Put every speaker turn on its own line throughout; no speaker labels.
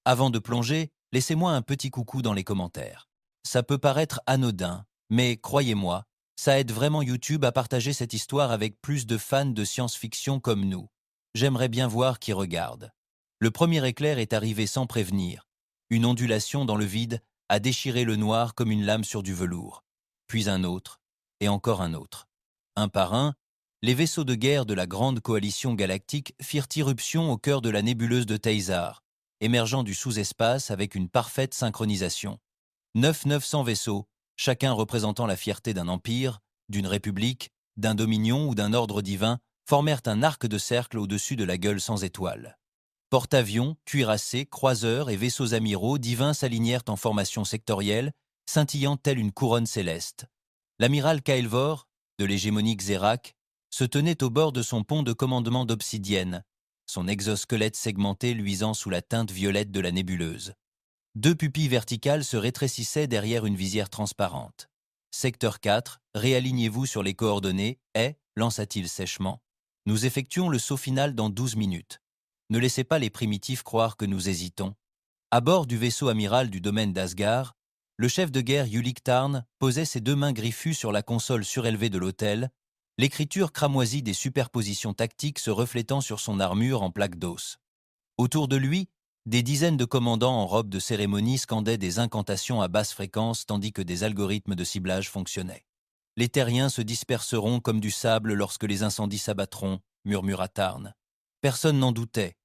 Avant de plonger, laissez-moi un petit coucou dans les commentaires. Ça peut paraître anodin, mais croyez-moi, ça aide vraiment YouTube à partager cette histoire avec plus de fans de science-fiction comme nous. J'aimerais bien voir qui regarde. Le premier éclair est arrivé sans prévenir. Une ondulation dans le vide a déchiré le noir comme une lame sur du velours. Puis un autre, et encore un autre. Un par un, les vaisseaux de guerre de la grande coalition galactique firent irruption au cœur de la nébuleuse de Thaysar, émergeant du sous-espace avec une parfaite synchronisation. 900 vaisseaux, chacun représentant la fierté d'un empire, d'une république, d'un dominion ou d'un ordre divin, formèrent un arc de cercle au-dessus de la gueule sans étoiles. Porte-avions, cuirassés, croiseurs et vaisseaux amiraux divins s'alignèrent en formation sectorielle, scintillant telle une couronne céleste. L'amiral Kael'vor, de l'hégémonique Xérak, se tenait au bord de son pont de commandement d'obsidienne, son exosquelette segmenté luisant sous la teinte violette de la nébuleuse. Deux pupilles verticales se rétrécissaient derrière une visière transparente. « Secteur 4, réalignez-vous sur les coordonnées et, lança-t-il sèchement. Nous effectuons le saut final dans 12 minutes. Ne laissez pas les primitifs croire que nous hésitons. » À bord du vaisseau amiral du domaine d'Asgard, le chef de guerre Ulik Tarn posait ses deux mains griffues sur la console surélevée de l'autel, l'écriture cramoisie des superpositions tactiques se reflétant sur son armure en plaques d'os. Autour de lui, des dizaines de commandants en robe de cérémonie scandaient des incantations à basse fréquence tandis que des algorithmes de ciblage fonctionnaient. « Les terriens se disperseront comme du sable lorsque les incendies s'abattront », murmura Tarn. Personne n'en doutait.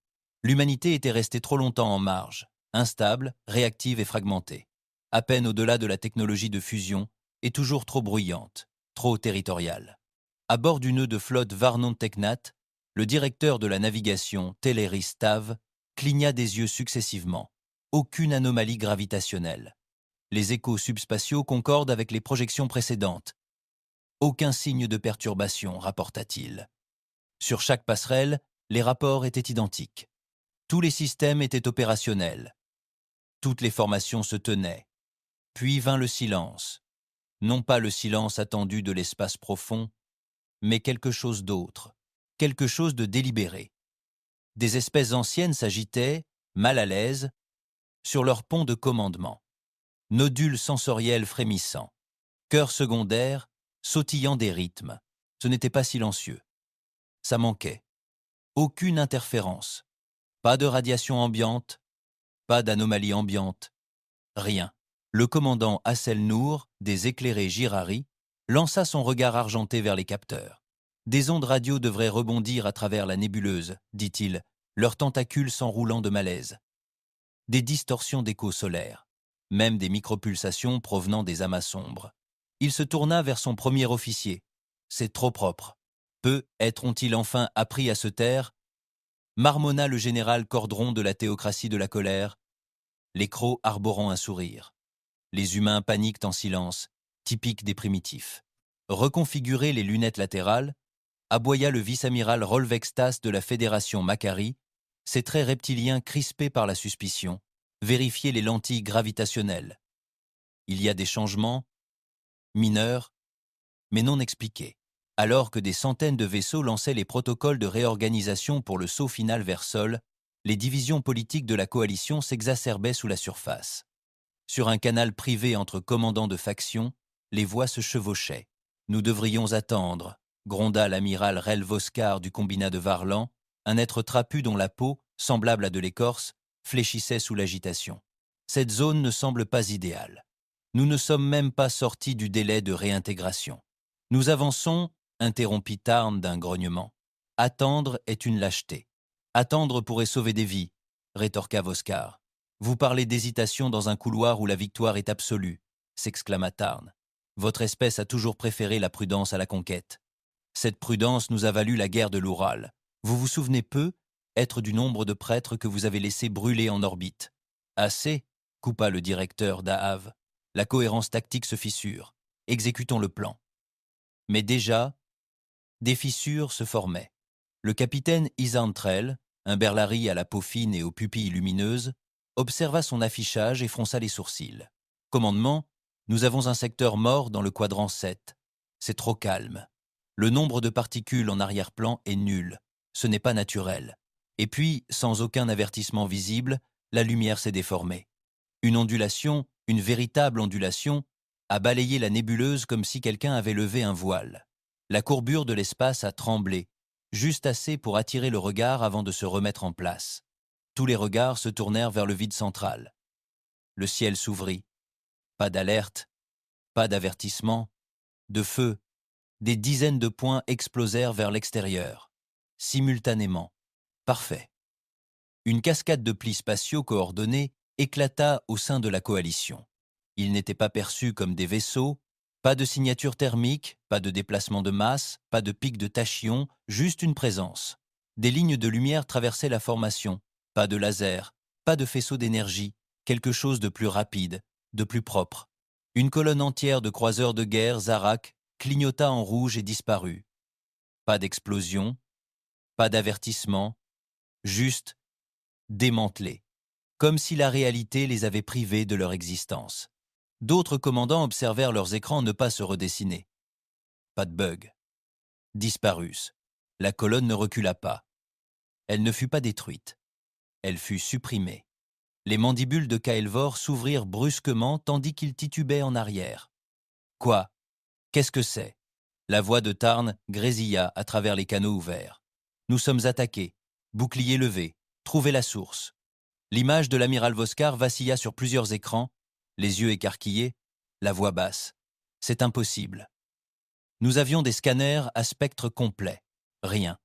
L'humanité était restée trop longtemps en marge, instable, réactive et fragmentée. À peine au-delà de la technologie de fusion, et toujours trop bruyante, trop territoriale. À bord du nœud de flotte Varnon Teknat, le directeur de la navigation, Teleris Tav, cligna des yeux successivement. Aucune anomalie gravitationnelle. Les échos subspatiaux concordent avec les projections précédentes. Aucun signe de perturbation, rapporta-t-il. Sur chaque passerelle, les rapports étaient identiques. Tous les systèmes étaient opérationnels. Toutes les formations se tenaient. Puis vint le silence. Non pas le silence attendu de l'espace profond, mais quelque chose d'autre, quelque chose de délibéré. Des espèces anciennes s'agitaient, mal à l'aise, sur leur pont de commandement. Nodules sensoriels frémissants, cœurs secondaires, sautillant des rythmes. Ce n'était pas silencieux. Ça manquait. Aucune interférence. Pas de radiation ambiante, pas d'anomalie ambiante. Rien. Le commandant Hasselnour, des éclairés Girari, lança son regard argenté vers les capteurs. Des ondes radio devraient rebondir à travers la nébuleuse, dit-il, leurs tentacules s'enroulant de malaise. Des distorsions d'échos solaires, même des micropulsations provenant des amas sombres. Il se tourna vers son premier officier. C'est trop propre. Peut-être ont-ils enfin appris à se taire? Marmonna le général Cordron de la théocratie de la colère, les crocs arborant un sourire. Les humains paniquent en silence, typique des primitifs. Reconfigurer les lunettes latérales, aboya le vice-amiral Rolvextas de la Fédération Macari, ses traits reptiliens crispés par la suspicion, vérifier les lentilles gravitationnelles. Il y a des changements, mineurs, mais non expliqués. Alors que des centaines de vaisseaux lançaient les protocoles de réorganisation pour le saut final vers Sol, les divisions politiques de la coalition s'exacerbaient sous la surface. Sur un canal privé entre commandants de factions, les voix se chevauchaient. « Nous devrions attendre », gronda l'amiral Relvoskar du combinat de Varlan, un être trapu dont la peau, semblable à de l'écorce, fléchissait sous l'agitation. « Cette zone ne semble pas idéale. Nous ne sommes même pas sortis du délai de réintégration. Nous avançons, interrompit Tarn d'un grognement. Attendre est une lâcheté. Attendre pourrait sauver des vies, rétorqua Voskar. Vous parlez d'hésitation dans un couloir où la victoire est absolue, s'exclama Tarn. Votre espèce a toujours préféré la prudence à la conquête. Cette prudence nous a valu la guerre de l'Oural. Vous vous souvenez peu, être du nombre de prêtres que vous avez laissés brûler en orbite. Assez, coupa le directeur d'Ahav. La cohérence tactique se fissure. Exécutons le plan. Mais déjà, des fissures se formaient. Le capitaine Isantrell, un berlari à la peau fine et aux pupilles lumineuses, observa son affichage et fronça les sourcils. « Commandement, nous avons un secteur mort dans le quadrant 7. C'est trop calme. Le nombre de particules en arrière-plan est nul. Ce n'est pas naturel. Et puis, sans aucun avertissement visible, la lumière s'est déformée. Une ondulation, une véritable ondulation, a balayé la nébuleuse comme si quelqu'un avait levé un voile. La courbure de l'espace a tremblé, juste assez pour attirer le regard avant de se remettre en place. Tous les regards se tournèrent vers le vide central. Le ciel s'ouvrit. Pas d'alerte, pas d'avertissement, de feu. Des dizaines de points explosèrent vers l'extérieur. Simultanément. Parfait. Une cascade de plis spatiaux coordonnés éclata au sein de la coalition. Ils n'étaient pas perçus comme des vaisseaux, pas de signature thermique, pas de déplacement de masse, pas de pic de tachyon, juste une présence. Des lignes de lumière traversaient la formation, pas de laser, pas de faisceau d'énergie, quelque chose de plus rapide, de plus propre. Une colonne entière de croiseurs de guerre, Zarak, clignota en rouge et disparut. Pas d'explosion, pas d'avertissement, juste démantelés, comme si la réalité les avait privés de leur existence. D'autres commandants observèrent leurs écrans ne pas se redessiner. Pas de bug. Disparus. La colonne ne recula pas. Elle ne fut pas détruite. Elle fut supprimée. Les mandibules de Kael'vor s'ouvrirent brusquement tandis qu'il titubait en arrière. Quoi? Qu'est-ce que c'est? La voix de Tarn grésilla à travers les canaux ouverts. Nous sommes attaqués. Bouclier levé. Trouvez la source. L'image de l'amiral Voskar vacilla sur plusieurs écrans, les yeux écarquillés, la voix basse. C'est impossible. Nous avions des scanners à spectre complet. Rien.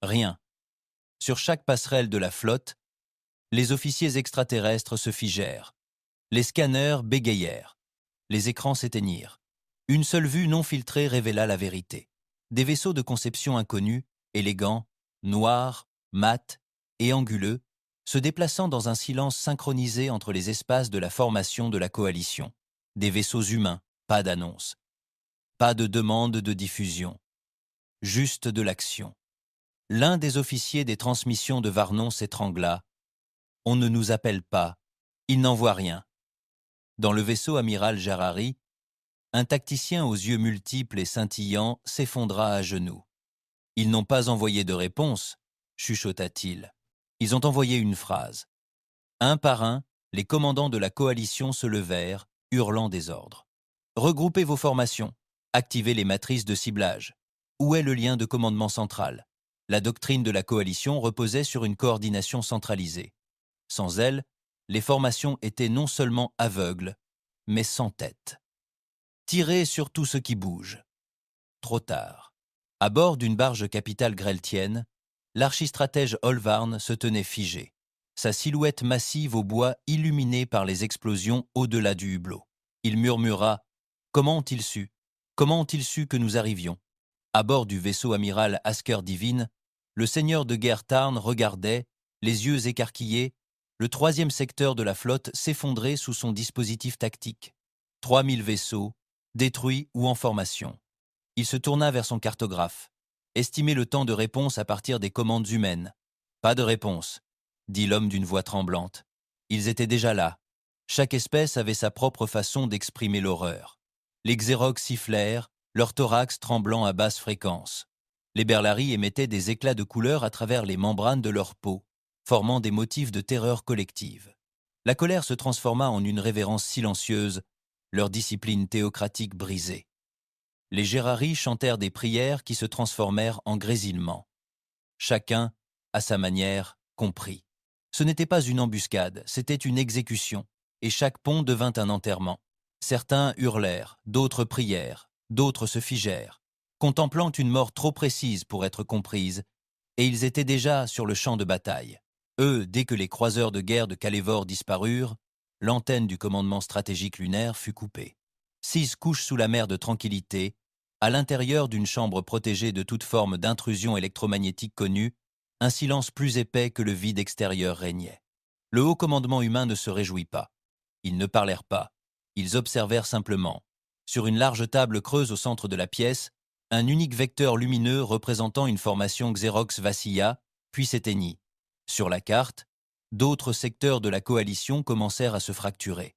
Rien. Sur chaque passerelle de la flotte, les officiers extraterrestres se figèrent. Les scanners bégayèrent. Les écrans s'éteignirent. Une seule vue non filtrée révéla la vérité. Des vaisseaux de conception inconnue, élégants, noirs, mat et anguleux, se déplaçant dans un silence synchronisé entre les espaces de la formation de la coalition. Des vaisseaux humains, pas d'annonce. Pas de demande de diffusion. Juste de l'action. L'un des officiers des transmissions de Varnon s'étrangla. On ne nous appelle pas. Il n'envoie rien. Dans le vaisseau amiral Jarari, un tacticien aux yeux multiples et scintillants s'effondra à genoux. Ils n'ont pas envoyé de réponse, chuchota-t-il. Ils ont envoyé une phrase. Un par un, les commandants de la coalition se levèrent, hurlant des ordres. Regroupez vos formations. Activez les matrices de ciblage. Où est le lien de commandement central? La doctrine de la coalition reposait sur une coordination centralisée. Sans elle, les formations étaient non seulement aveugles, mais sans tête. Tirez sur tout ce qui bouge. Trop tard. À bord d'une barge capitale greltienne, l'archistratège Olvarn se tenait figé, sa silhouette massive au bois illuminée par les explosions au-delà du hublot. Il murmura « Comment ont-ils su? Comment ont-ils su que nous arrivions ?» À bord du vaisseau amiral Asker Divine, le seigneur de guerre Tarn regardait, les yeux écarquillés, le 3e secteur de la flotte s'effondrer sous son dispositif tactique. 3000 vaisseaux, détruits ou en formation. Il se tourna vers son cartographe. Estimer le temps de réponse à partir des commandes humaines. Pas de réponse, dit l'homme d'une voix tremblante. Ils étaient déjà là. Chaque espèce avait sa propre façon d'exprimer l'horreur. Les Xerox sifflèrent, leur thorax tremblant à basse fréquence. Les Berlari émettaient des éclats de couleur à travers les membranes de leur peau, formant des motifs de terreur collective. La colère se transforma en une révérence silencieuse, leur discipline théocratique brisée. Les Gérari chantèrent des prières qui se transformèrent en grésillements. Chacun, à sa manière, comprit. Ce n'était pas une embuscade, c'était une exécution, et chaque pont devint un enterrement. Certains hurlèrent, d'autres prièrent, d'autres se figèrent, contemplant une mort trop précise pour être comprise, et ils étaient déjà sur le champ de bataille. Eux, dès que les croiseurs de guerre de Kalévor disparurent, l'antenne du commandement stratégique lunaire fut coupée. 6 couches sous la mer de tranquillité, à l'intérieur d'une chambre protégée de toute forme d'intrusion électromagnétique connue, un silence plus épais que le vide extérieur régnait. Le haut commandement humain ne se réjouit pas. Ils ne parlèrent pas. Ils observèrent simplement. Sur une large table creuse au centre de la pièce, un unique vecteur lumineux représentant une formation Xerox vacilla, puis s'éteignit. Sur la carte, d'autres secteurs de la coalition commencèrent à se fracturer.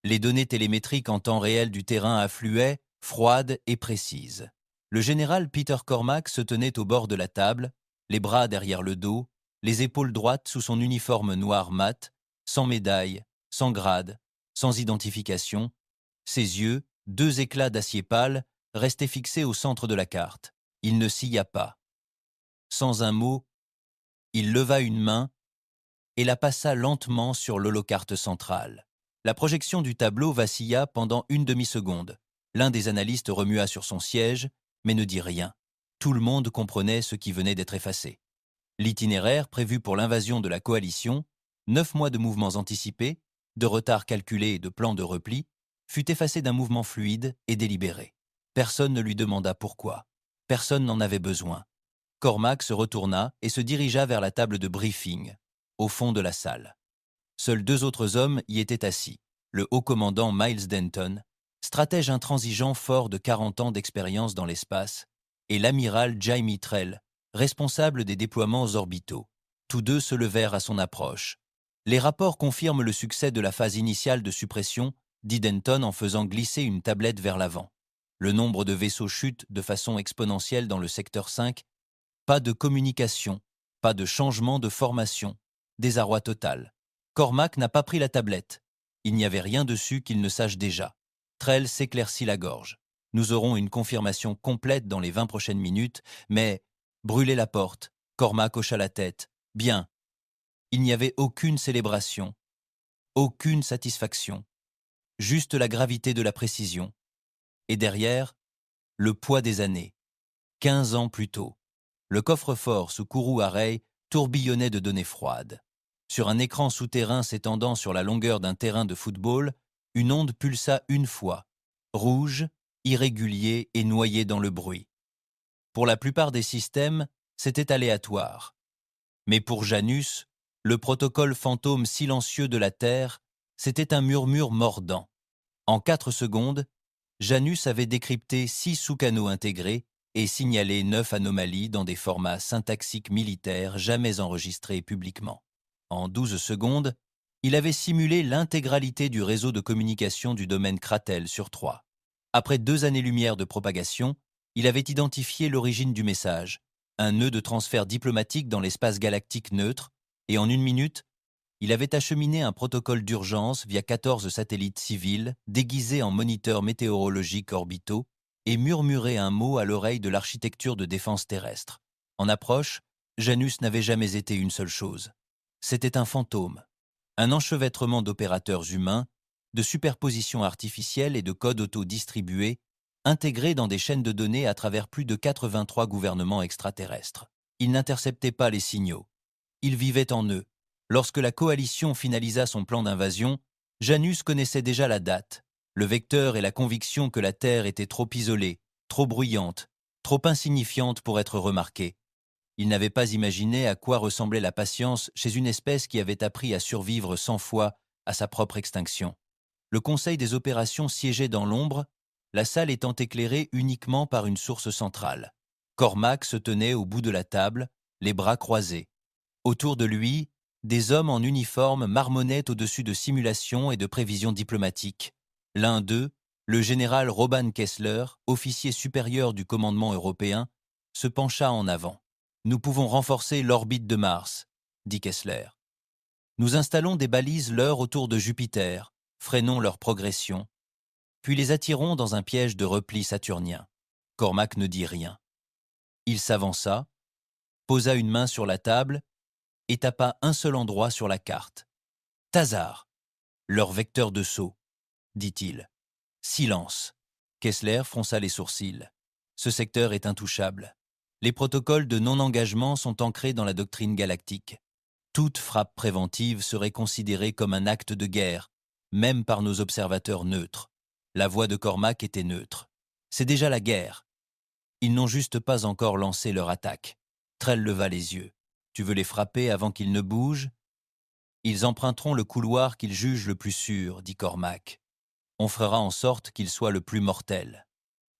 Les données télémétriques en temps réel du terrain affluaient, froides et précises. Le général Peter Cormack se tenait au bord de la table, les bras derrière le dos, les épaules droites sous son uniforme noir mat, sans médaille, sans grade, sans identification. Ses yeux, deux éclats d'acier pâle, restaient fixés au centre de la carte. Il ne scia pas. Sans un mot, il leva une main et la passa lentement sur l'holocarte centrale. La projection du tableau vacilla pendant une demi-seconde. L'un des analystes remua sur son siège, mais ne dit rien. Tout le monde comprenait ce qui venait d'être effacé. L'itinéraire prévu pour l'invasion de la coalition, 9 mois de mouvements anticipés, de retards calculés et de plans de repli, fut effacé d'un mouvement fluide et délibéré. Personne ne lui demanda pourquoi. Personne n'en avait besoin. Cormac se retourna et se dirigea vers la table de briefing, au fond de la salle. Seuls 2 autres hommes y étaient assis. Le haut-commandant Miles Denton, stratège intransigeant fort de 40 ans d'expérience dans l'espace, et l'amiral Jamie Trell, responsable des déploiements orbitaux. Tous deux se levèrent à son approche. Les rapports confirment le succès de la phase initiale de suppression, dit Denton en faisant glisser une tablette vers l'avant. Le nombre de vaisseaux chute de façon exponentielle dans le secteur 5. Pas de communication, pas de changement de formation. Désarroi total. Cormac n'a pas pris la tablette. Il n'y avait rien dessus qu'il ne sache déjà. Trell s'éclaircit la gorge. Nous aurons une confirmation complète dans les 20 prochaines minutes, mais brûler la porte. Cormac hocha la tête. Bien. Il n'y avait aucune célébration, aucune satisfaction, juste la gravité de la précision. Et derrière, le poids des années. 15 ans plus tôt. Le coffre-fort sous Kourou Arey tourbillonnait de données froides. Sur un écran souterrain s'étendant sur la longueur d'un terrain de football, une onde pulsa une fois, rouge, irrégulier et noyé dans le bruit. Pour la plupart des systèmes, c'était aléatoire. Mais pour Janus, le protocole fantôme silencieux de la Terre, c'était un murmure mordant. En 4 secondes, Janus avait décrypté 6 sous-canaux intégrés et signalé 9 anomalies dans des formats syntaxiques militaires jamais enregistrés publiquement. En 12 secondes, il avait simulé l'intégralité du réseau de communication du domaine Kratel sur 3. Après 2 années-lumière de propagation, il avait identifié l'origine du message, un nœud de transfert diplomatique dans l'espace galactique neutre, et en 1 minute, il avait acheminé un protocole d'urgence via 14 satellites civils déguisés en moniteurs météorologiques orbitaux et murmuré un mot à l'oreille de l'architecture de défense terrestre. En approche, Janus n'avait jamais été une seule chose. C'était un fantôme, un enchevêtrement d'opérateurs humains, de superpositions artificielles et de codes auto-distribués intégrés dans des chaînes de données à travers plus de 83 gouvernements extraterrestres. Ils n'interceptaient pas les signaux. Ils vivaient en eux. Lorsque la coalition finalisa son plan d'invasion, Janus connaissait déjà la date, le vecteur et la conviction que la Terre était trop isolée, trop bruyante, trop insignifiante pour être remarquée. Il n'avait pas imaginé à quoi ressemblait la patience chez une espèce qui avait appris à survivre 100 fois à sa propre extinction. Le conseil des opérations siégeait dans l'ombre, la salle étant éclairée uniquement par une source centrale. Cormac se tenait au bout de la table, les bras croisés. Autour de lui, des hommes en uniforme marmonnaient au-dessus de simulations et de prévisions diplomatiques. L'un d'eux, le général Robin Kessler, officier supérieur du commandement européen, se pencha en avant. « Nous pouvons renforcer l'orbite de Mars, » dit Kessler. « Nous installons des balises leurres autour de Jupiter, freinons leur progression, puis les attirons dans un piège de repli saturnien. » Cormac ne dit rien. Il s'avança, posa une main sur la table et tapa un seul endroit sur la carte. « Tazar, leur vecteur de saut, » dit-il. « Silence. » Kessler fronça les sourcils. « Ce secteur est intouchable. Les protocoles de non-engagement sont ancrés dans la doctrine galactique. Toute frappe préventive serait considérée comme un acte de guerre, même par nos observateurs neutres. » La voix de Cormac était neutre. « C'est déjà la guerre. Ils n'ont juste pas encore lancé leur attaque. » Trell leva les yeux. « Tu veux les frapper avant qu'ils ne bougent ?»« Ils emprunteront le couloir qu'ils jugent le plus sûr, » dit Cormac. « On fera en sorte qu'il soit le plus mortel. »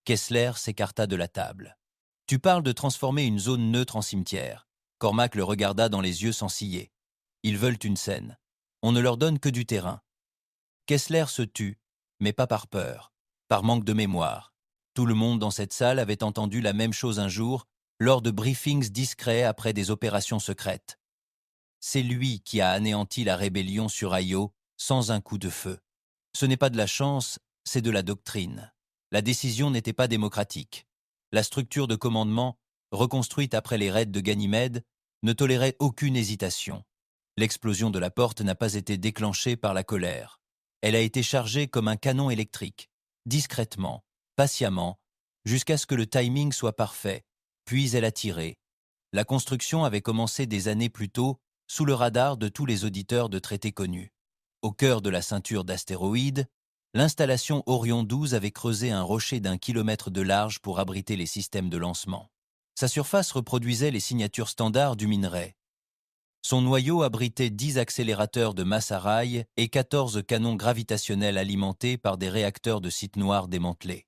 Kessler s'écarta de la table. « Tu parles de transformer une zone neutre en cimetière. » Cormac le regarda dans les yeux sans ciller. « Ils veulent une scène. On ne leur donne que du terrain. » Kessler se tut, mais pas par peur, par manque de mémoire. Tout le monde dans cette salle avait entendu la même chose un jour, lors de briefings discrets après des opérations secrètes. C'est lui qui a anéanti la rébellion sur Io sans un coup de feu. Ce n'est pas de la chance, c'est de la doctrine. La décision n'était pas démocratique. La structure de commandement, reconstruite après les raids de Ganymède, ne tolérait aucune hésitation. L'explosion de la porte n'a pas été déclenchée par la colère. Elle a été chargée comme un canon électrique, discrètement, patiemment, jusqu'à ce que le timing soit parfait, puis elle a tiré. La construction avait commencé des années plus tôt, sous le radar de tous les auditeurs de traités connus. Au cœur de la ceinture d'astéroïdes, l'installation Orion 12 avait creusé un rocher d'1 kilomètre de large pour abriter les systèmes de lancement. Sa surface reproduisait les signatures standards du minerai. Son noyau abritait 10 accélérateurs de masse à rail et 14 canons gravitationnels alimentés par des réacteurs de site noir démantelés.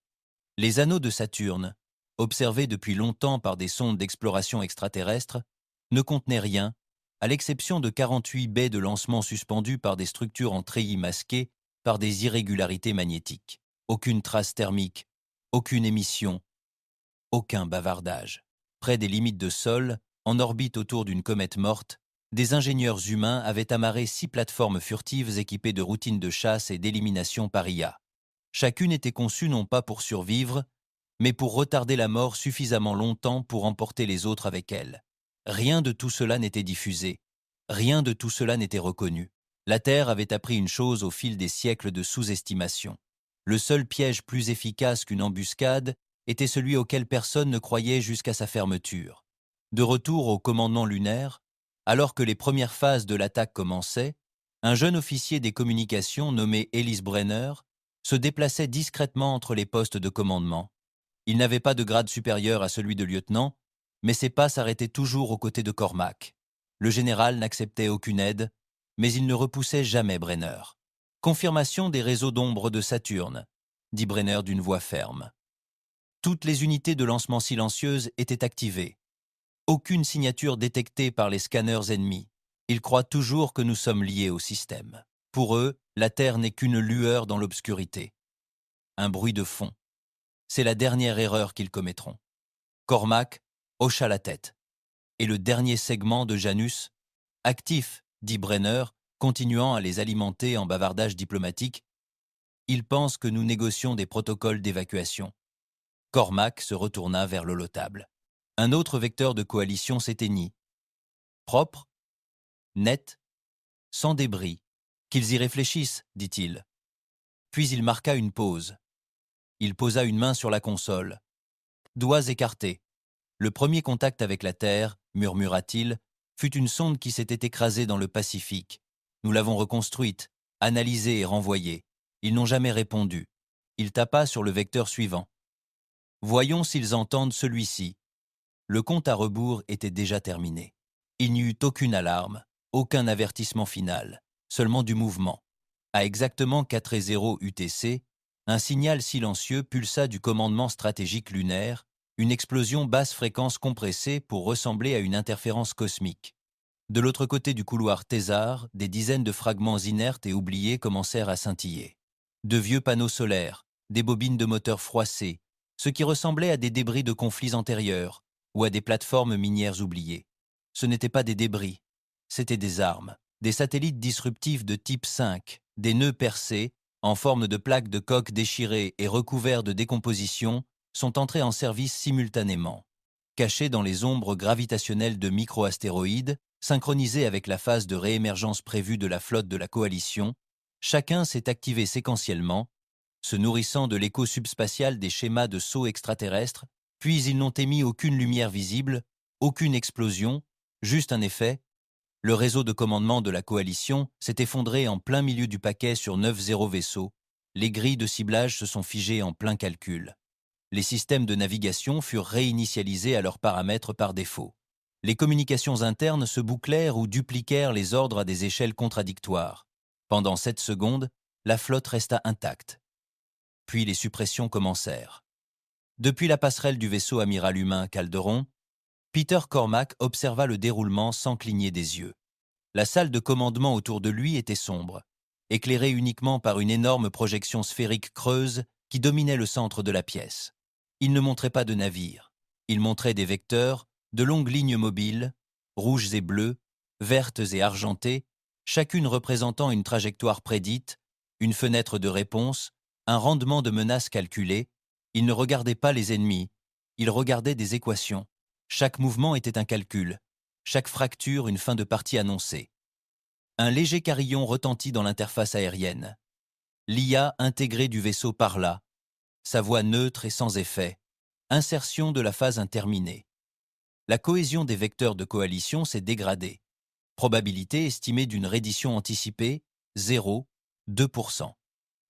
Les anneaux de Saturne, observés depuis longtemps par des sondes d'exploration extraterrestre, ne contenaient rien, à l'exception de 48 baies de lancement suspendues par des structures en treillis masquées par des irrégularités magnétiques. Aucune trace thermique, aucune émission, aucun bavardage. Près des limites de sol, en orbite autour d'une comète morte, des ingénieurs humains avaient amarré 6 plateformes furtives équipées de routines de chasse et d'élimination par IA. Chacune était conçue non pas pour survivre, mais pour retarder la mort suffisamment longtemps pour emporter les autres avec elle. Rien de tout cela n'était diffusé. Rien de tout cela n'était reconnu. La Terre avait appris une chose au fil des siècles de sous-estimation. Le seul piège plus efficace qu'une embuscade était celui auquel personne ne croyait jusqu'à sa fermeture. De retour au commandement lunaire, alors que les premières phases de l'attaque commençaient, un jeune officier des communications nommé Ellis Brenner se déplaçait discrètement entre les postes de commandement. Il n'avait pas de grade supérieur à celui de lieutenant, mais ses pas s'arrêtaient toujours aux côtés de Cormac. Le général n'acceptait aucune aide, mais il ne repoussait jamais Brenner. Confirmation des réseaux d'ombre de Saturne, dit Brenner d'une voix ferme. Toutes les unités de lancement silencieuses étaient activées. Aucune signature détectée par les scanners ennemis. Ils croient toujours que nous sommes liés au système. Pour eux, la Terre n'est qu'une lueur dans l'obscurité. Un bruit de fond. C'est la dernière erreur qu'ils commettront. Cormac hocha la tête. Et le dernier segment de Janus, actif, dit Brenner, continuant à les alimenter en bavardage diplomatique. Ils pensent que nous négocions des protocoles d'évacuation. Cormac se retourna vers l'holotable. Un autre vecteur de coalition s'éteignit. Propre, net, sans débris. Qu'ils y réfléchissent, dit-il. Puis il marqua une pause. Il posa une main sur la console. Doigts écartés. Le premier contact avec la Terre, murmura-t-il, fut une sonde qui s'était écrasée dans le Pacifique. Nous l'avons reconstruite, analysée et renvoyée. Ils n'ont jamais répondu. Il tapa sur le vecteur suivant. Voyons s'ils entendent celui-ci. Le compte à rebours était déjà terminé. Il n'y eut aucune alarme, aucun avertissement final, seulement du mouvement. À exactement 4:0 UTC, un signal silencieux pulsa du commandement stratégique lunaire, une explosion basse fréquence compressée pour ressembler à une interférence cosmique. De l'autre côté du couloir Thésard, des dizaines de fragments inertes et oubliés commencèrent à scintiller. De vieux panneaux solaires, des bobines de moteurs froissées, ce qui ressemblait à des débris de conflits antérieurs ou à des plateformes minières oubliées. Ce n'étaient pas des débris, c'étaient des armes, des satellites disruptifs de type 5, des nœuds percés, en forme de plaques de coque déchirées et recouverts de décomposition, sont entrés en service simultanément. Cachés dans les ombres gravitationnelles de micro-astéroïdes, synchronisés avec la phase de réémergence prévue de la flotte de la coalition, chacun s'est activé séquentiellement, se nourrissant de l'écho subspatial des schémas de sauts extraterrestres, puis ils n'ont émis aucune lumière visible, aucune explosion, juste un effet. Le réseau de commandement de la coalition s'est effondré en plein milieu du paquet sur 9-0 vaisseaux. Les grilles de ciblage se sont figées en plein calcul. Les systèmes de navigation furent réinitialisés à leurs paramètres par défaut. Les communications internes se bouclèrent ou dupliquèrent les ordres à des échelles contradictoires. Pendant 7 secondes, la flotte resta intacte. Puis les suppressions commencèrent. Depuis la passerelle du vaisseau amiral humain Calderon, Peter Cormac observa le déroulement sans cligner des yeux. La salle de commandement autour de lui était sombre, éclairée uniquement par une énorme projection sphérique creuse qui dominait le centre de la pièce. Il ne montrait pas de navire. Il montrait des vecteurs, de longues lignes mobiles, rouges et bleus, vertes et argentées, chacune représentant une trajectoire prédite, une fenêtre de réponse, un rendement de menace calculé. Il ne regardait pas les ennemis, il regardait des équations. Chaque mouvement était un calcul, chaque fracture une fin de partie annoncée. Un léger carillon retentit dans l'interface aérienne. L'IA intégrée du vaisseau parla, sa voix neutre et sans effet. Insertion de la phase interminée. La cohésion des vecteurs de coalition s'est dégradée. Probabilité estimée d'une reddition anticipée, 0, 2%.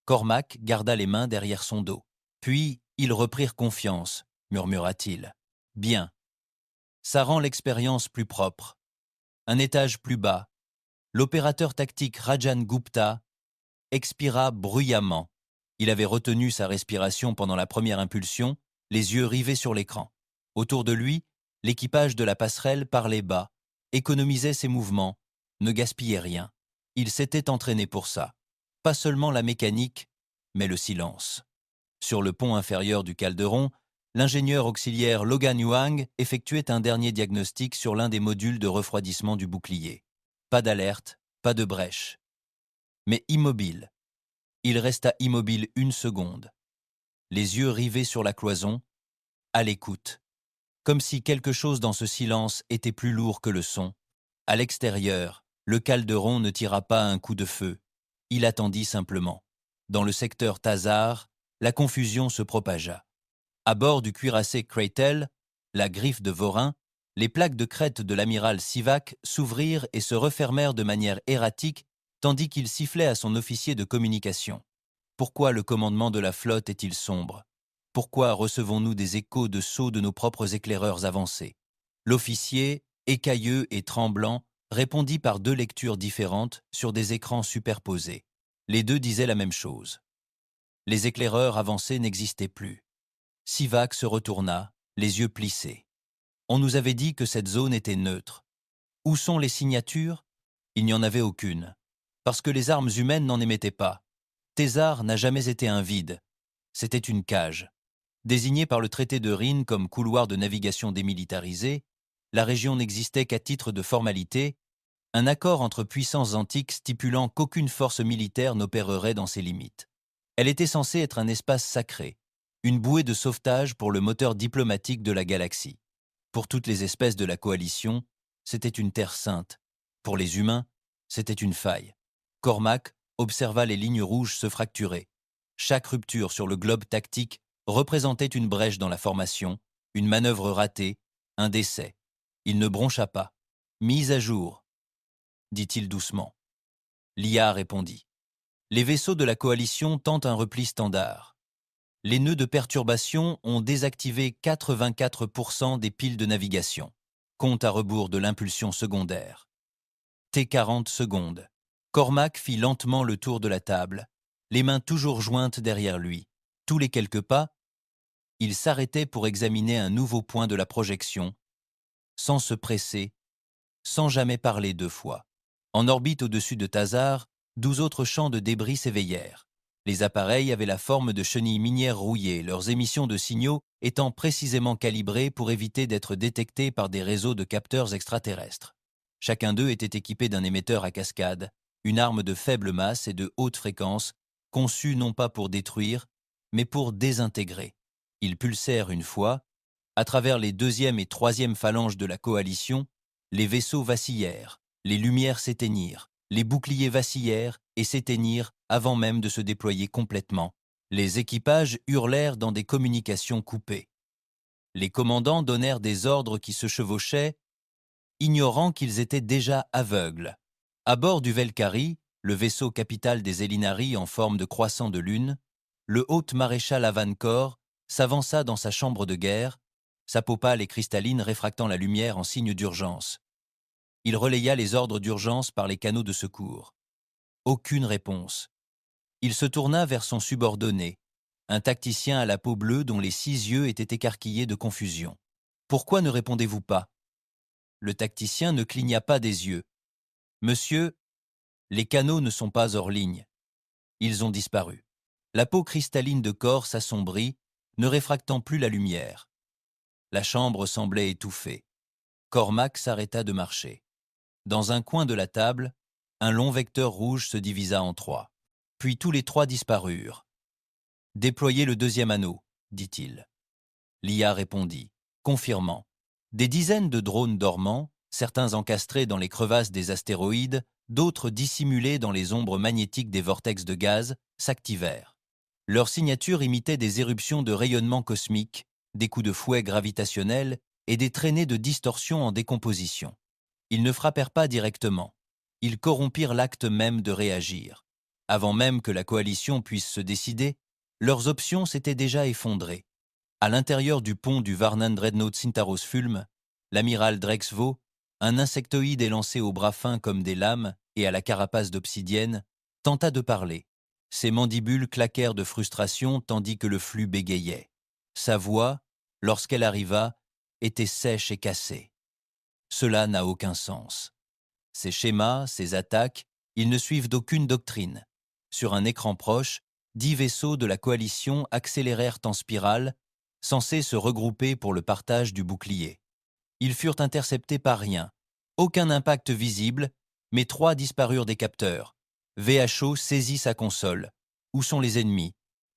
Cormac garda les mains derrière son dos. Puis, ils reprirent confiance, murmura-t-il. Bien. Ça rend l'expérience plus propre. Un étage plus bas. L'opérateur tactique Rajan Gupta expira bruyamment. Il avait retenu sa respiration pendant la première impulsion, les yeux rivés sur l'écran. Autour de lui, l'équipage de la passerelle parlait bas, économisait ses mouvements, ne gaspillait rien. Il s'était entraîné pour ça. Pas seulement la mécanique, mais le silence. Sur le pont inférieur du Calderon, l'ingénieur auxiliaire Logan Yuang effectuait un dernier diagnostic sur l'un des modules de refroidissement du bouclier. Pas d'alerte, pas de brèche. Mais immobile. Il resta immobile 1 seconde. Les yeux rivés sur la cloison, à l'écoute. Comme si quelque chose dans ce silence était plus lourd que le son. À l'extérieur, le Calderon ne tira pas un coup de feu. Il attendit simplement. Dans le secteur Tazar, la confusion se propagea. À bord du cuirassé Kratel, la griffe de Vorin, les plaques de crête de l'amiral Sivak s'ouvrirent et se refermèrent de manière erratique tandis qu'il sifflait à son officier de communication. Pourquoi le commandement de la flotte est-il sombre? Pourquoi recevons-nous des échos de sauts de nos propres éclaireurs avancés? L'officier, écailleux et tremblant, répondit par 2 lectures différentes sur des écrans superposés. Les 2 disaient la même chose. Les éclaireurs avancés n'existaient plus. Sivak se retourna, les yeux plissés. On nous avait dit que cette zone était neutre. Où sont les signatures? Il n'y en avait aucune. Parce que les armes humaines n'en émettaient pas. Thésar n'a jamais été un vide. C'était une cage. Désignée par le traité de Rhine comme couloir de navigation démilitarisé, la région n'existait qu'à titre de formalité, un accord entre puissances antiques stipulant qu'aucune force militaire n'opérerait dans ses limites. Elle était censée être un espace sacré, une bouée de sauvetage pour le moteur diplomatique de la galaxie. Pour toutes les espèces de la coalition, c'était une terre sainte. Pour les humains, c'était une faille. Cormac observa les lignes rouges se fracturer. Chaque rupture sur le globe tactique représentait une brèche dans la formation, une manœuvre ratée, un décès. Il ne broncha pas. « Mise à jour », dit-il doucement. L'IA répondit. Les vaisseaux de la coalition tentent un repli standard. Les nœuds de perturbation ont désactivé 84% des piles de navigation. Compte à rebours de l'impulsion secondaire. T40 secondes. Cormac fit lentement le tour de la table, les mains toujours jointes derrière lui. Tous les quelques pas, il s'arrêtait pour examiner un nouveau point de la projection, sans se presser, sans jamais parler 2 fois. En orbite au-dessus de Tazar, 12 autres champs de débris s'éveillèrent. Les appareils avaient la forme de chenilles minières rouillées, leurs émissions de signaux étant précisément calibrées pour éviter d'être détectés par des réseaux de capteurs extraterrestres. Chacun d'eux était équipé d'un émetteur à cascade, une arme de faible masse et de haute fréquence, conçue non pas pour détruire, mais pour désintégrer. Ils pulsèrent une fois. À travers les 2e et 3e phalanges de la coalition, les vaisseaux vacillèrent, les lumières s'éteignirent, les boucliers vacillèrent et s'éteignirent avant même de se déployer complètement. Les équipages hurlèrent dans des communications coupées. Les commandants donnèrent des ordres qui se chevauchaient, ignorant qu'ils étaient déjà aveugles. À bord du Velkari, le vaisseau capital des Elinari en forme de croissant de lune, le haut-maréchal Avancor s'avança dans sa chambre de guerre, sa peau pâle et cristalline réfractant la lumière en signe d'urgence. Il relaya les ordres d'urgence par les canaux de secours. Aucune réponse. Il se tourna vers son subordonné, un tacticien à la peau bleue dont les 6 yeux étaient écarquillés de confusion. « Pourquoi ne répondez-vous pas » Le tacticien ne cligna pas des yeux. « Monsieur, les canaux ne sont pas hors ligne. Ils ont disparu. » La peau cristalline de corps s'assombrit, ne réfractant plus la lumière. La chambre semblait étouffée. Cormac s'arrêta de marcher. Dans un coin de la table, un long vecteur rouge se divisa en trois. Puis tous les trois disparurent. « Déployez le deuxième anneau », dit-il. L'IA répondit, confirmant. Des dizaines de drones dormants, certains encastrés dans les crevasses des astéroïdes, d'autres dissimulés dans les ombres magnétiques des vortex de gaz, s'activèrent. Leur signature imitait des éruptions de rayonnement cosmique, des coups de fouet gravitationnels et des traînées de distorsion en décomposition. Ils ne frappèrent pas directement. Ils corrompirent l'acte même de réagir. Avant même que la coalition puisse se décider, leurs options s'étaient déjà effondrées. À l'intérieur du pont du Varnan Dreadnought Sintaros Fulm, l'amiral Drexvo, un insectoïde élancé aux bras fins comme des lames et à la carapace d'obsidienne, tenta de parler. Ses mandibules claquèrent de frustration tandis que le flux bégayait. Sa voix, lorsqu'elle arriva, était sèche et cassée. Cela n'a aucun sens. Ces schémas, ces attaques, ils ne suivent d'aucune doctrine. Sur un écran proche, 10 vaisseaux de la coalition accélérèrent en spirale, censés se regrouper pour le partage du bouclier. Ils furent interceptés par rien. Aucun impact visible, mais 3 disparurent des capteurs. VHO saisit sa console. Où sont les ennemis?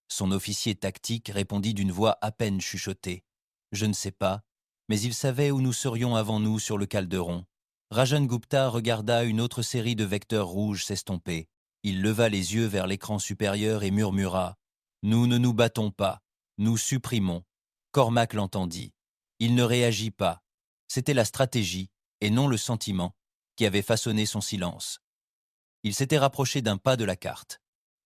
Son officier tactique répondit d'une voix à peine chuchotée. Je ne sais pas, mais il savait où nous serions avant nous sur le Calderon. Rajan Gupta regarda une autre série de vecteurs rouges s'estomper. Il leva les yeux vers l'écran supérieur et murmura « Nous ne nous battons pas, nous supprimons ». Cormac l'entendit. Il ne réagit pas. C'était la stratégie, et non le sentiment, qui avait façonné son silence. Il s'était rapproché d'un pas de la carte.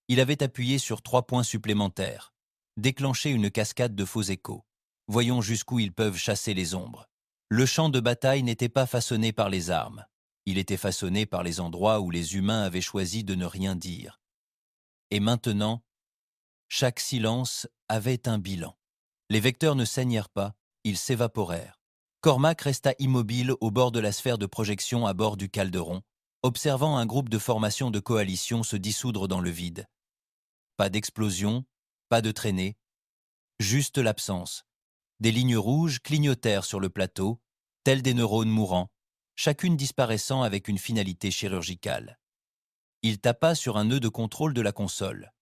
Il avait appuyé sur 3 points supplémentaires, déclenché une cascade de faux échos. Voyons jusqu'où ils peuvent chasser les ombres. Le champ de bataille n'était pas façonné par les armes. Il était façonné par les endroits où les humains avaient choisi de ne rien dire. Et maintenant, chaque silence avait un bilan. Les vecteurs ne saignèrent pas, ils s'évaporèrent. Cormac resta immobile au bord de la sphère de projection à bord du Calderon, observant un groupe de formation de coalition se dissoudre dans le vide. Pas d'explosion, pas de traînée, juste l'absence. Des lignes rouges clignotèrent sur le plateau, tels des neurones mourants, chacune disparaissant avec une finalité chirurgicale. Il tapa sur un nœud de contrôle de la console.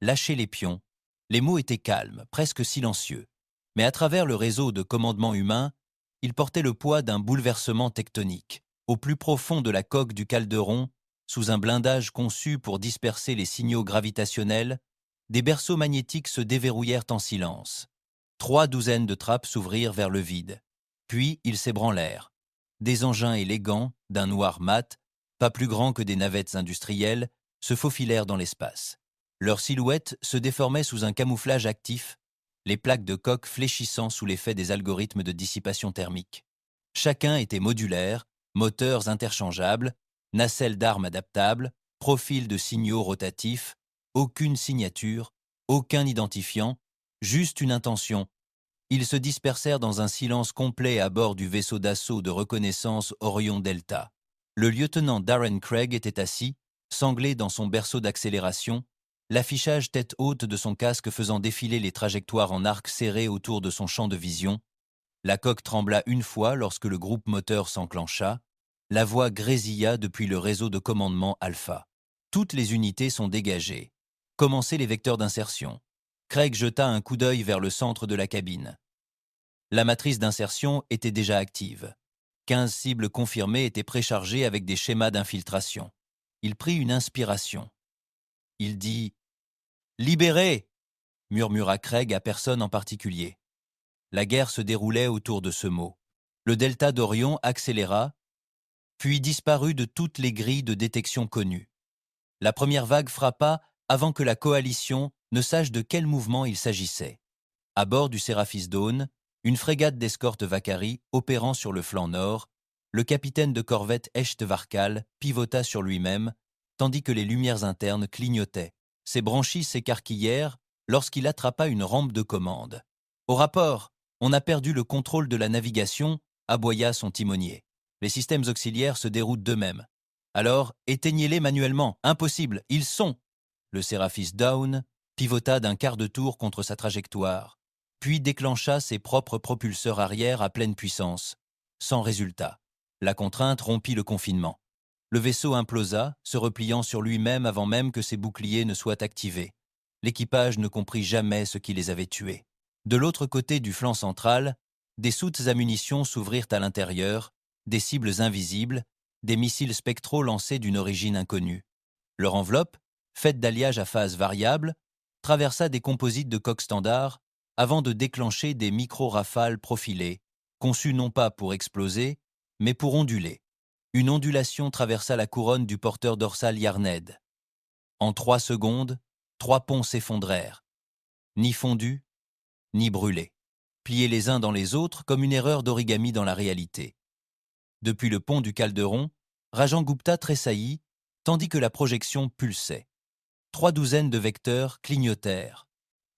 Lâchez les pions. Les mots étaient calmes, presque silencieux. Mais à travers le réseau de commandement humain, ils portaient le poids d'un bouleversement tectonique. Au plus profond de la coque du Calderon, sous un blindage conçu pour disperser les signaux gravitationnels, des berceaux magnétiques se déverrouillèrent en silence. 3 douzaines de trappes s'ouvrirent vers le vide. Puis ils s'ébranlèrent. Des engins élégants, d'un noir mat, pas plus grands que des navettes industrielles, se faufilèrent dans l'espace. Leurs silhouettes se déformaient sous un camouflage actif, les plaques de coque fléchissant sous l'effet des algorithmes de dissipation thermique. Chacun était modulaire, moteurs interchangeables, nacelles d'armes adaptables, profils de signaux rotatifs, aucune signature, aucun identifiant, juste une intention. Ils se dispersèrent dans un silence complet à bord du vaisseau d'assaut de reconnaissance Orion Delta. Le lieutenant Darren Craig était assis, sanglé dans son berceau d'accélération, l'affichage tête haute de son casque faisant défiler les trajectoires en arc serré autour de son champ de vision. La coque trembla une fois lorsque le groupe moteur s'enclencha. La voix grésilla depuis le réseau de commandement Alpha. Toutes les unités sont dégagées. Commencez les vecteurs d'insertion. Craig jeta un coup d'œil vers le centre de la cabine. La matrice d'insertion était déjà active. 15 cibles confirmées étaient préchargées avec des schémas d'infiltration. Il prit une inspiration. Il dit « Libérez !» murmura Craig à personne en particulier. La guerre se déroulait autour de ce mot. Le delta d'Orion accéléra, puis disparut de toutes les grilles de détection connues. La première vague frappa avant que la coalition ne sache de quel mouvement il s'agissait. À bord du Serapis Dawn, une frégate d'escorte Vakari opérant sur le flanc nord, le capitaine de corvette Echtvarkal pivota sur lui-même, tandis que les lumières internes clignotaient. Ses branchies s'écarquillèrent lorsqu'il attrapa une rampe de commande. « Au rapport, on a perdu le contrôle de la navigation », aboya son timonier. « Les systèmes auxiliaires se déroutent d'eux-mêmes. Alors, éteignez-les manuellement. Impossible, ils sont !» Le Serapis Dawn pivota d'un quart de tour contre sa trajectoire, puis déclencha ses propres propulseurs arrière à pleine puissance, sans résultat. La contrainte rompit le confinement. Le vaisseau implosa, se repliant sur lui-même avant même que ses boucliers ne soient activés. L'équipage ne comprit jamais ce qui les avait tués. De l'autre côté du flanc central, des soutes à munitions s'ouvrirent à l'intérieur, des cibles invisibles, des missiles spectraux lancés d'une origine inconnue. Leur enveloppe, faite d'alliages à phase variable, traversa des composites de coque standard avant de déclencher des micro-rafales profilées, conçues non pas pour exploser, mais pour onduler. Une ondulation traversa la couronne du porteur dorsal Yarned. En 3 secondes, 3 ponts s'effondrèrent, ni fondus, ni brûlés, pliés les uns dans les autres comme une erreur d'origami dans la réalité. Depuis le pont du Calderon, Rajan Gupta tressaillit, tandis que la projection pulsait. 3 douzaines de vecteurs clignotèrent.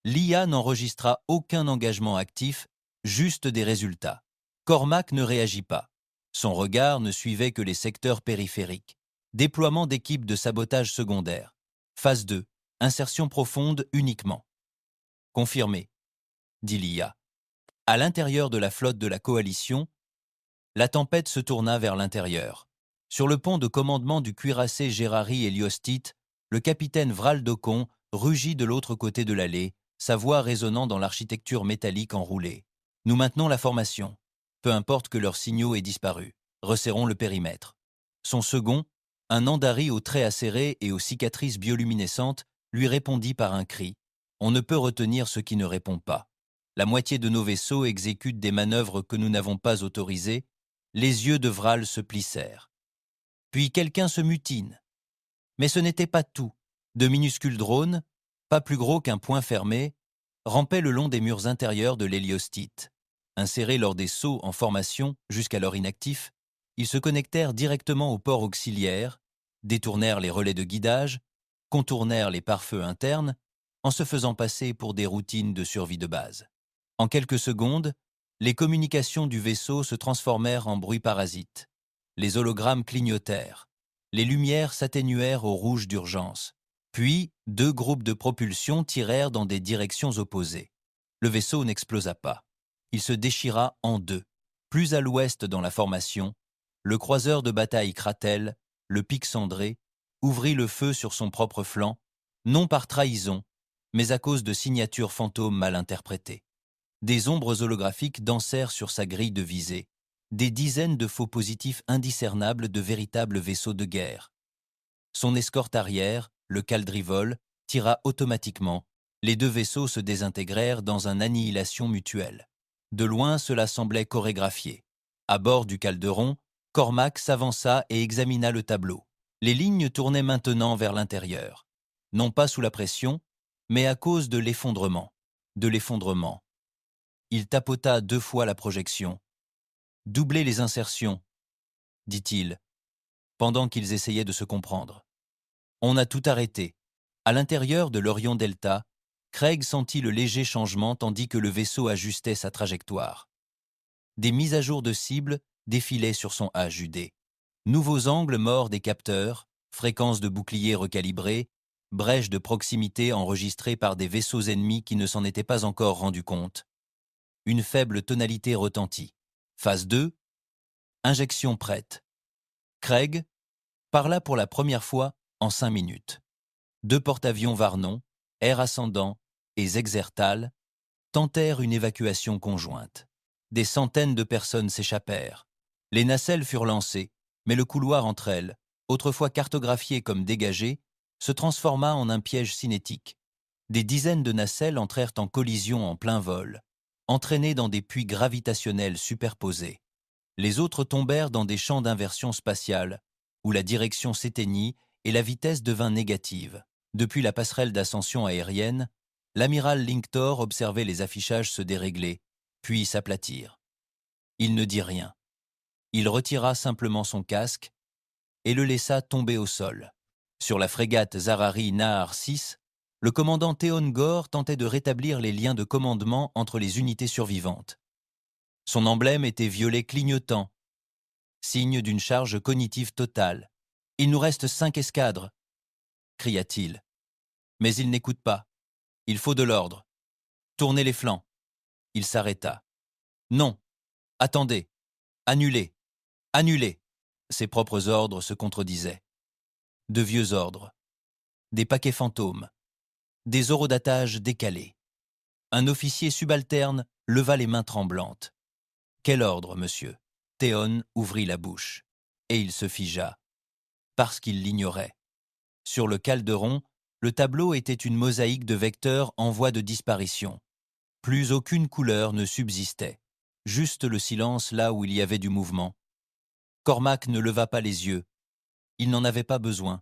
L'IA n'enregistra aucun engagement actif, juste des résultats. Cormac ne réagit pas. Son regard ne suivait que les secteurs périphériques. Déploiement d'équipes de sabotage secondaire. Phase 2. Insertion profonde uniquement. Confirmé, dit l'IA. À l'intérieur de la flotte de la coalition, la tempête se tourna vers l'intérieur. Sur le pont de commandement du cuirassé Gérari Héliostite, le capitaine Vral Docon rugit de l'autre côté de l'allée, sa voix résonnant dans l'architecture métallique enroulée. Nous maintenons la formation. Peu importe que leur signaux aient disparu. Resserrons le périmètre. Son second, un Andari aux traits acérés et aux cicatrices bioluminescentes, lui répondit par un cri. On ne peut retenir ce qui ne répond pas. La moitié de nos vaisseaux exécutent des manœuvres que nous n'avons pas autorisées. Les yeux de Vral se plissèrent. Puis quelqu'un se mutine. Mais ce n'était pas tout. De minuscules drones, pas plus gros qu'un poing fermé, rampaient le long des murs intérieurs de l'héliostite. Insérés lors des sauts en formation, jusqu'alors inactifs, ils se connectèrent directement au port auxiliaire, détournèrent les relais de guidage, contournèrent les pare-feux internes, en se faisant passer pour des routines de survie de base. En quelques secondes, les communications du vaisseau se transformèrent en bruit parasite. Les hologrammes clignotèrent. Les lumières s'atténuèrent au rouge d'urgence. Puis, 2 groupes de propulsion tirèrent dans des directions opposées. Le vaisseau n'explosa pas. Il se déchira en 2. Plus à l'ouest dans la formation, le croiseur de bataille Kratel, le pic cendré, ouvrit le feu sur son propre flanc, non par trahison, mais à cause de signatures fantômes mal interprétées. Des ombres holographiques dansèrent sur sa grille de visée, des dizaines de faux positifs indiscernables de véritables vaisseaux de guerre. Son escorte arrière, le Caldrivol, tira automatiquement. Les 2 vaisseaux se désintégrèrent dans une annihilation mutuelle. De loin, cela semblait chorégraphié. À bord du Calderon, Cormac s'avança et examina le tableau. Les lignes tournaient maintenant vers l'intérieur. Non pas sous la pression, mais à cause de l'effondrement. De l'effondrement. Il tapota 2 fois la projection. « Doublez les insertions », dit-il, pendant qu'ils essayaient de se comprendre. On a tout arrêté. À l'intérieur de l'Orion Delta, Craig sentit le léger changement tandis que le vaisseau ajustait sa trajectoire. Des mises à jour de cible défilaient sur son HUD. Nouveaux angles morts des capteurs, fréquences de boucliers recalibrées, brèches de proximité enregistrées par des vaisseaux ennemis qui ne s'en étaient pas encore rendus compte. Une faible tonalité retentit. Phase 2, injection prête. Craig parla pour la première fois en 5 minutes. 2 porte-avions Varnon, Air Ascendant et Zexertal tentèrent une évacuation conjointe. Des centaines de personnes s'échappèrent. Les nacelles furent lancées, mais le couloir entre elles, autrefois cartographié comme dégagé, se transforma en un piège cinétique. Des dizaines de nacelles entrèrent en collision en plein vol, entraînées dans des puits gravitationnels superposés. Les autres tombèrent dans des champs d'inversion spatiale, où la direction s'éteignit et la vitesse devint négative. Depuis la passerelle d'ascension aérienne, l'amiral Linctor observait les affichages se dérégler, puis s'aplatir. Il ne dit rien. Il retira simplement son casque et le laissa tomber au sol. Sur la frégate Zarari Nahar 6, le commandant Théon Gore tentait de rétablir les liens de commandement entre les unités survivantes. Son emblème était violet clignotant, signe d'une charge cognitive totale. « Il nous reste 5 escadres !» cria-t-il. Mais il n'écoute pas. Il faut de l'ordre. Tournez les flancs. Il s'arrêta. Non. Attendez. Annulez. Annulez. Ses propres ordres se contredisaient. De vieux ordres, des paquets fantômes, des horodatages décalés. Un officier subalterne leva les mains tremblantes. « Quel ordre, monsieur ?» Théon ouvrit la bouche, et il se figea, parce qu'il l'ignorait. Sur le calderon, le tableau était une mosaïque de vecteurs en voie de disparition. Plus aucune couleur ne subsistait, juste le silence là où il y avait du mouvement. Cormac ne leva pas les yeux. Il n'en avait pas besoin.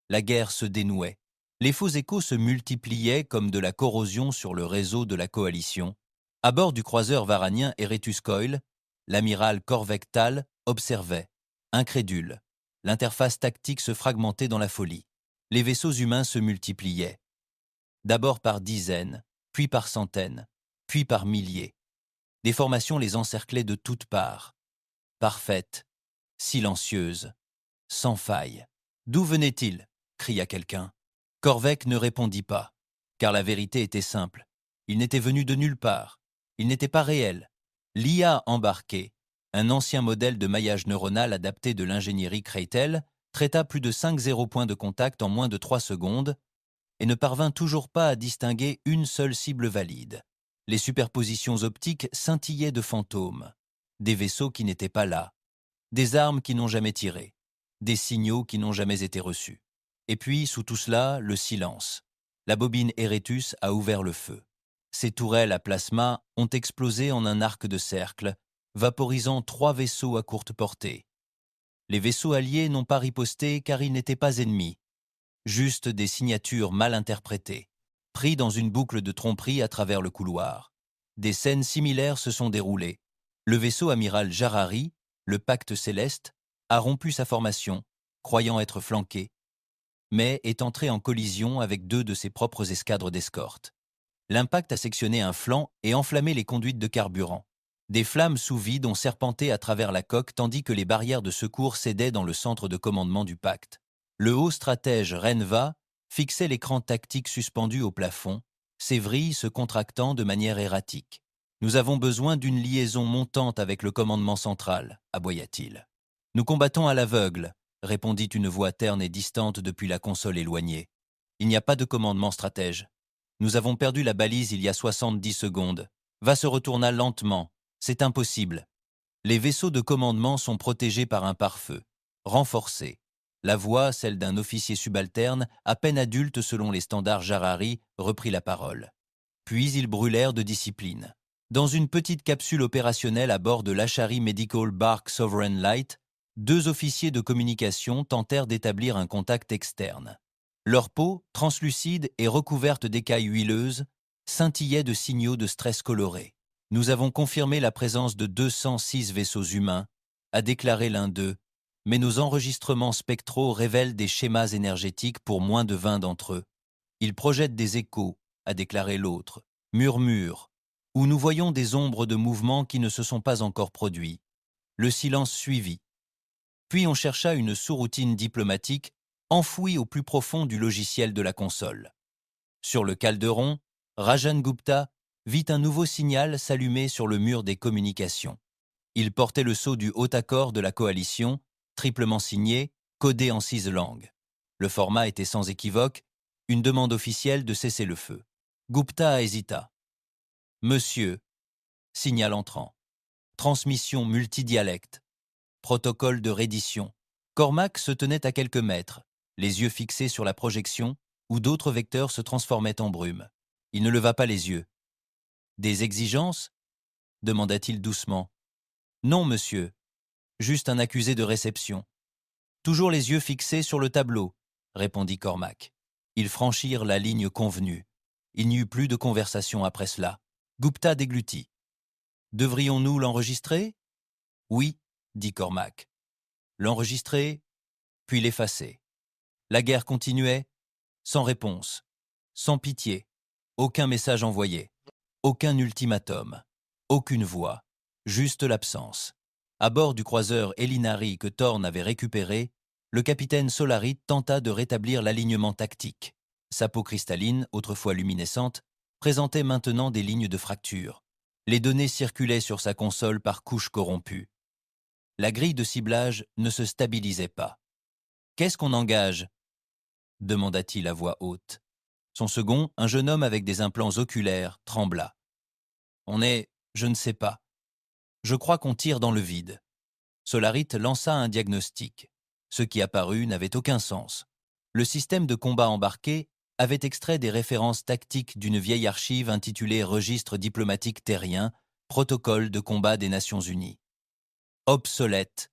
La guerre se dénouait. Les faux échos se multipliaient comme de la corrosion sur le réseau de la coalition. À bord du croiseur varanien Eretus Coil, l'amiral Corvec Tal observait, incrédule. L'interface tactique se fragmentait dans la folie. Les vaisseaux humains se multipliaient. D'abord par dizaines, puis par centaines, puis par milliers. Des formations les encerclaient de toutes parts. Parfaites, silencieuses, sans faille. « D'où venait-il » cria quelqu'un. Corvec ne répondit pas, car la vérité était simple. Il n'était venu de nulle part. Il n'était pas réel. L'IA embarquée, un ancien modèle de maillage neuronal adapté de l'ingénierie Creightel, traita plus de 5 points de contact en moins de 3 secondes et ne parvint toujours pas à distinguer une seule cible valide. Les superpositions optiques scintillaient de fantômes, des vaisseaux qui n'étaient pas là, des armes qui n'ont jamais tiré, des signaux qui n'ont jamais été reçus. Et puis, sous tout cela, le silence. La bobine Eretus a ouvert le feu. Ses tourelles à plasma ont explosé en un arc de cercle, vaporisant 3 vaisseaux à courte portée. Les vaisseaux alliés n'ont pas riposté car ils n'étaient pas ennemis, juste des signatures mal interprétées, pris dans une boucle de tromperie à travers le couloir. Des scènes similaires se sont déroulées. Le vaisseau amiral Jarari, le pacte céleste, a rompu sa formation, croyant être flanqué, mais est entré en collision avec 2 de ses propres escadres d'escorte. L'impact a sectionné un flanc et enflammé les conduites de carburant. Des flammes sous vide ont serpenté à travers la coque tandis que les barrières de secours cédaient dans le centre de commandement du pacte. Le haut stratège Renva fixait l'écran tactique suspendu au plafond, ses vrilles se contractant de manière erratique. « Nous avons besoin d'une liaison montante avec le commandement central », aboya-t-il. « Nous combattons à l'aveugle », répondit une voix terne et distante depuis la console éloignée. « Il n'y a pas de commandement stratège. Nous avons perdu la balise il y a 70 secondes. Va se retourna lentement. C'est impossible. Les vaisseaux de commandement sont protégés par un pare-feu, renforcés. » La voix, celle d'un officier subalterne, à peine adulte selon les standards Jarari, reprit la parole. Puis ils brûlèrent de discipline. Dans une petite capsule opérationnelle à bord de l'Ashari Medical Bark Sovereign Light, 2 officiers de communication tentèrent d'établir un contact externe. Leur peau, translucide et recouverte d'écailles huileuses, scintillait de signaux de stress colorés. « Nous avons confirmé la présence de 206 vaisseaux humains », a déclaré l'un d'eux, mais nos enregistrements spectraux révèlent des schémas énergétiques pour moins de 20 d'entre eux. Ils projettent des échos, a déclaré l'autre, murmures, où nous voyons des ombres de mouvements qui ne se sont pas encore produits. Le silence suivit. Puis on chercha une sous-routine diplomatique enfouie au plus profond du logiciel de la console. Sur le calderon, Rajan Gupta vit un nouveau signal s'allumer sur le mur des communications. Il portait le sceau du haut accord de la coalition, triplement signé, codé en 6 langues. Le format était sans équivoque, une demande officielle de cessez-le-feu. Gupta hésita. « Monsieur », signal entrant. Transmission multidialecte. Protocole de reddition. Cormac se tenait à quelques mètres, les yeux fixés sur la projection, où d'autres vecteurs se transformaient en brume. Il ne leva pas les yeux. « Des exigences » demanda-t-il doucement. « Non, monsieur. Juste un accusé de réception. » « Toujours les yeux fixés sur le tableau, » répondit Cormac. Ils franchirent la ligne convenue. Il n'y eut plus de conversation après cela. Gupta déglutit. « Devrions-nous l'enregistrer ?»« Oui, » dit Cormac. « L'enregistrer, puis l'effacer. » La guerre continuait, sans réponse, sans pitié, aucun message envoyé, aucun ultimatum, aucune voix, juste l'absence. À bord du croiseur Elinari que Thorn avait récupéré, le capitaine Solari tenta de rétablir l'alignement tactique. Sa peau cristalline, autrefois luminescente, présentait maintenant des lignes de fracture. Les données circulaient sur sa console par couches corrompues. La grille de ciblage ne se stabilisait pas. « Qu'est-ce qu'on engage ?» demanda-t-il à voix haute. Son second, un jeune homme avec des implants oculaires, trembla. « Je ne sais pas. Je crois qu'on tire dans le vide. » Solarit lança un diagnostic. Ce qui apparut n'avait aucun sens. Le système de combat embarqué avait extrait des références tactiques d'une vieille archive intitulée Registre diplomatique terrien, protocole de combat des Nations Unies. Obsolète.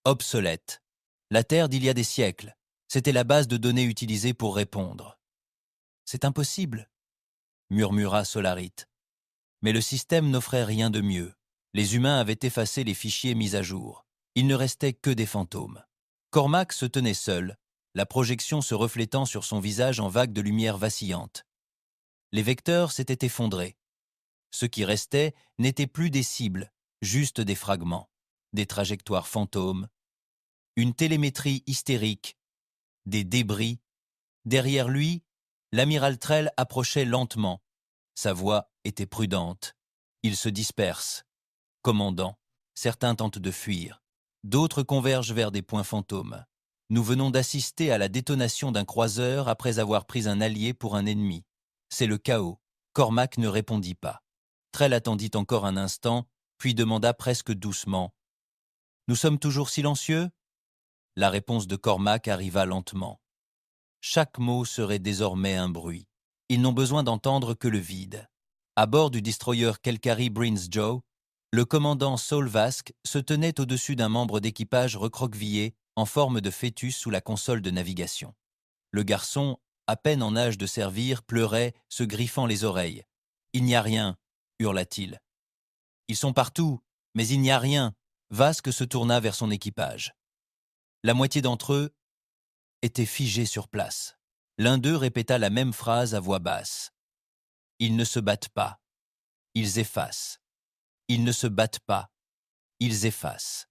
Obsolète. La Terre d'il y a des siècles. C'était la base de données utilisée pour répondre. C'est impossible, murmura Solarit. Mais le système n'offrait rien de mieux. Les humains avaient effacé les fichiers mis à jour. Il ne restait que des fantômes. Cormac se tenait seul, la projection se reflétant sur son visage en vagues de lumière vacillantes. Les vecteurs s'étaient effondrés. Ce qui restait n'était plus des cibles, juste des fragments, des trajectoires fantômes, une télémétrie hystérique, des débris. Derrière lui, l'amiral Trell approchait lentement. Sa voix était prudente. Il se disperse. Commandant, certains tentent de fuir. D'autres convergent vers des points fantômes. Nous venons d'assister à la détonation d'un croiseur après avoir pris un allié pour un ennemi. C'est le chaos. Cormac ne répondit pas. Trell attendit encore un instant, puis demanda presque doucement. « Nous sommes toujours silencieux ?» La réponse de Cormac arriva lentement. Chaque mot serait désormais un bruit. Ils n'ont besoin d'entendre que le vide. À bord du destroyer Kelkari Prince Joe, le commandant Saul Vask se tenait au-dessus d'un membre d'équipage recroquevillé en forme de fœtus sous la console de navigation. Le garçon, à peine en âge de servir, pleurait, se griffant les oreilles. « Il n'y a rien !» hurla-t-il. « Ils sont partout, mais il n'y a rien !» Vask se tourna vers son équipage. La moitié d'entre eux étaient figés sur place. L'un d'eux répéta la même phrase à voix basse. « Ils ne se battent pas. Ils effacent. Ils ne se battent pas. Ils effacent. »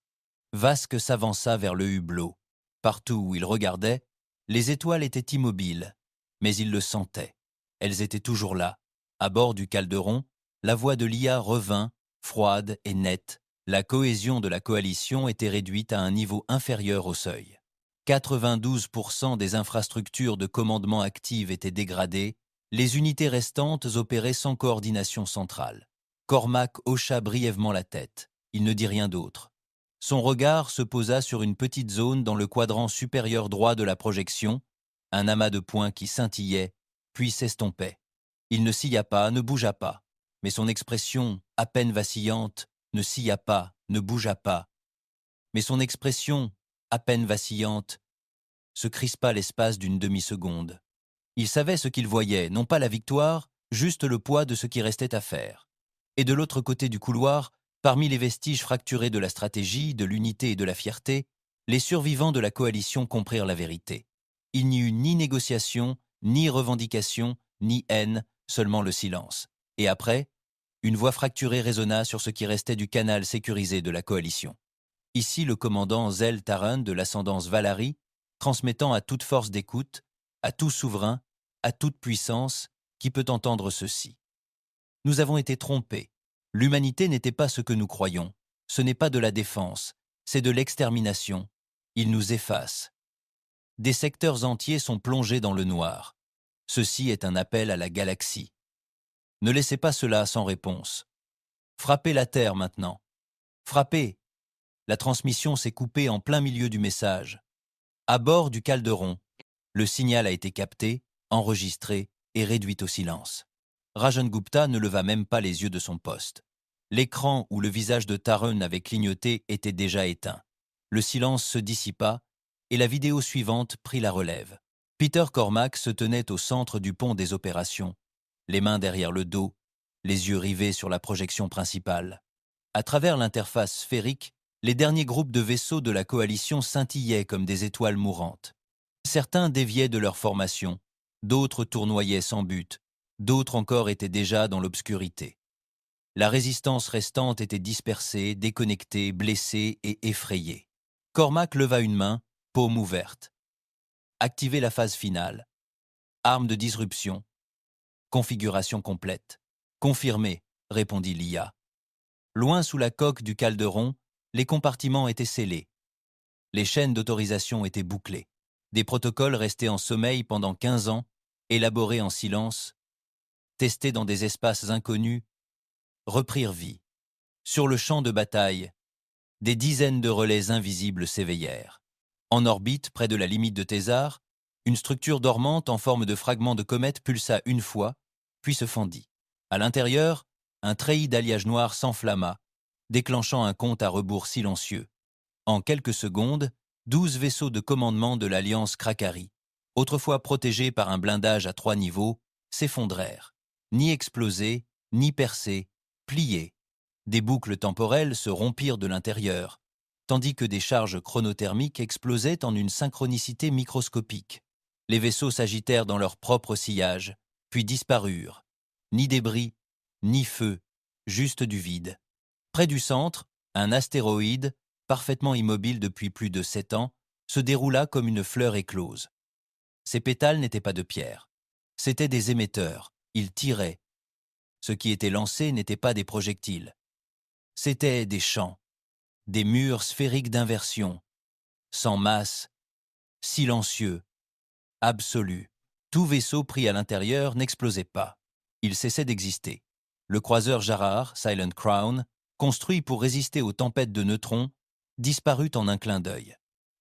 Vask s'avança vers le hublot. Partout où il regardait, les étoiles étaient immobiles, mais il le sentait. Elles étaient toujours là. À bord du Calderon, la voix de Lia revint, froide et nette. La cohésion de la coalition était réduite à un niveau inférieur au seuil. 92% des infrastructures de commandement actives étaient dégradées, les unités restantes opéraient sans coordination centrale. Cormac hocha brièvement la tête. Il ne dit rien d'autre. Son regard se posa sur une petite zone dans le quadrant supérieur droit de la projection, un amas de points qui scintillait, puis s'estompait. Il ne scia pas, ne bougea pas, mais son expression, à peine vacillante, ne scia pas, ne bougea pas. Mais son expression, à peine vacillante, se crispa l'espace d'une demi-seconde. Il savait ce qu'il voyait, non pas la victoire, juste le poids de ce qui restait à faire. Et de l'autre côté du couloir, parmi les vestiges fracturés de la stratégie, de l'unité et de la fierté, les survivants de la coalition comprirent la vérité. Il n'y eut ni négociation, ni revendication, ni haine, seulement le silence. Et après, une voix fracturée résonna sur ce qui restait du canal sécurisé de la coalition. Ici le commandant Zel Taran de l'ascendance Valari, transmettant à toute force d'écoute, à tout souverain, à toute puissance, qui peut entendre ceci. Nous avons été trompés. L'humanité n'était pas ce que nous croyons. Ce n'est pas de la défense, c'est de l'extermination. Il nous efface. Des secteurs entiers sont plongés dans le noir. Ceci est un appel à la galaxie. Ne laissez pas cela sans réponse. Frappez la Terre maintenant. Frappez. La transmission s'est coupée en plein milieu du message. À bord du Calderon, le signal a été capté, enregistré et réduit au silence. Rajan Gupta ne leva même pas les yeux de son poste. L'écran où le visage de Taran avait clignoté était déjà éteint. Le silence se dissipa et la vidéo suivante prit la relève. Peter Cormac se tenait au centre du pont des opérations, les mains derrière le dos, les yeux rivés sur la projection principale. À travers l'interface sphérique, les derniers groupes de vaisseaux de la coalition scintillaient comme des étoiles mourantes. Certains déviaient de leur formation, d'autres tournoyaient sans but, d'autres encore étaient déjà dans l'obscurité. La résistance restante était dispersée, déconnectée, blessée et effrayée. Cormac leva une main, paume ouverte. Activer la phase finale. Arme de disruption. Configuration complète. Confirmé, répondit l'IA. Loin sous la coque du Calderon, Les compartiments étaient scellés. Les chaînes d'autorisation étaient bouclées. Des protocoles restés en sommeil pendant 15 ans, élaborés en silence, testés dans des espaces inconnus, reprirent vie. Sur le champ de bataille, des dizaines de relais invisibles s'éveillèrent. En orbite, près de la limite de Thésar, une structure dormante en forme de fragment de comète pulsa une fois, puis se fendit. À l'intérieur, un treillis d'alliage noir s'enflamma, déclenchant un compte à rebours silencieux. En quelques secondes, 12 vaisseaux de commandement de l'Alliance Krakari, autrefois protégés par un blindage à 3 niveaux, s'effondrèrent. Ni explosés, ni percés, pliés. Des boucles temporelles se rompirent de l'intérieur, tandis que des charges chronothermiques explosaient en une synchronicité microscopique. Les vaisseaux s'agitèrent dans leur propre sillage, puis disparurent. Ni débris, ni feu, juste du vide. Près du centre, un astéroïde, parfaitement immobile depuis plus de 7 ans, se déroula comme une fleur éclose. Ses pétales n'étaient pas de pierre. C'étaient des émetteurs. Ils tiraient. Ce qui était lancé n'était pas des projectiles. C'étaient des champs, des murs sphériques d'inversion, sans masse, silencieux, absolus. Tout vaisseau pris à l'intérieur n'explosait pas. Il cessait d'exister. Le croiseur Jarrah, Silent Crown, construit pour résister aux tempêtes de neutrons, disparut en un clin d'œil.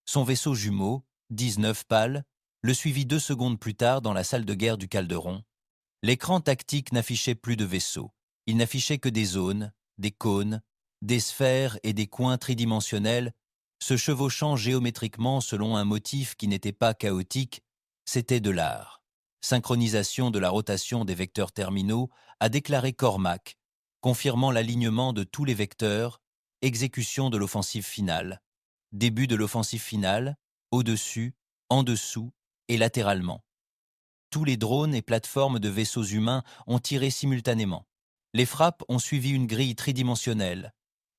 Son vaisseau jumeau, 19 pales, le suivit 2 secondes plus tard dans la salle de guerre du Calderon. L'écran tactique n'affichait plus de vaisseaux. Il n'affichait que des zones, des cônes, des sphères et des coins tridimensionnels, se chevauchant géométriquement selon un motif qui n'était pas chaotique, c'était de l'art. Synchronisation de la rotation des vecteurs terminaux, a déclaré Cormac, confirmant l'alignement de tous les vecteurs, exécution de l'offensive finale. Début de l'offensive finale, au-dessus, en dessous et latéralement. Tous les drones et plateformes de vaisseaux humains ont tiré simultanément. Les frappes ont suivi une grille tridimensionnelle,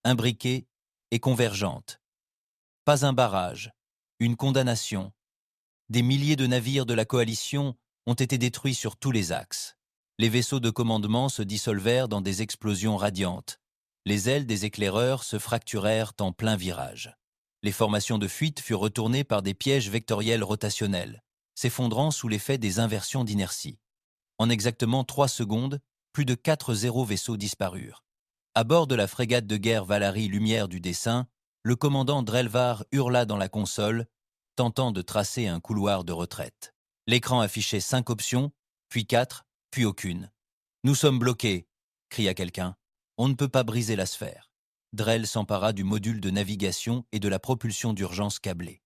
imbriquée et convergente. Pas un barrage, une condamnation. Des milliers de navires de la coalition ont été détruits sur tous les axes. Les vaisseaux de commandement se dissolvèrent dans des explosions radiantes. Les ailes des éclaireurs se fracturèrent en plein virage. Les formations de fuite furent retournées par des pièges vectoriels rotationnels, s'effondrant sous l'effet des inversions d'inertie. En exactement 3 secondes, plus de 4 vaisseaux disparurent. À bord de la frégate de guerre Valary Lumière du Dessein, le commandant Drelvar hurla dans la console, tentant de tracer un couloir de retraite. L'écran affichait 5 options, puis 4, puis aucune. « Nous sommes bloqués !» cria quelqu'un. « On ne peut pas briser la sphère. » Drell s'empara du module de navigation et de la propulsion d'urgence câblée.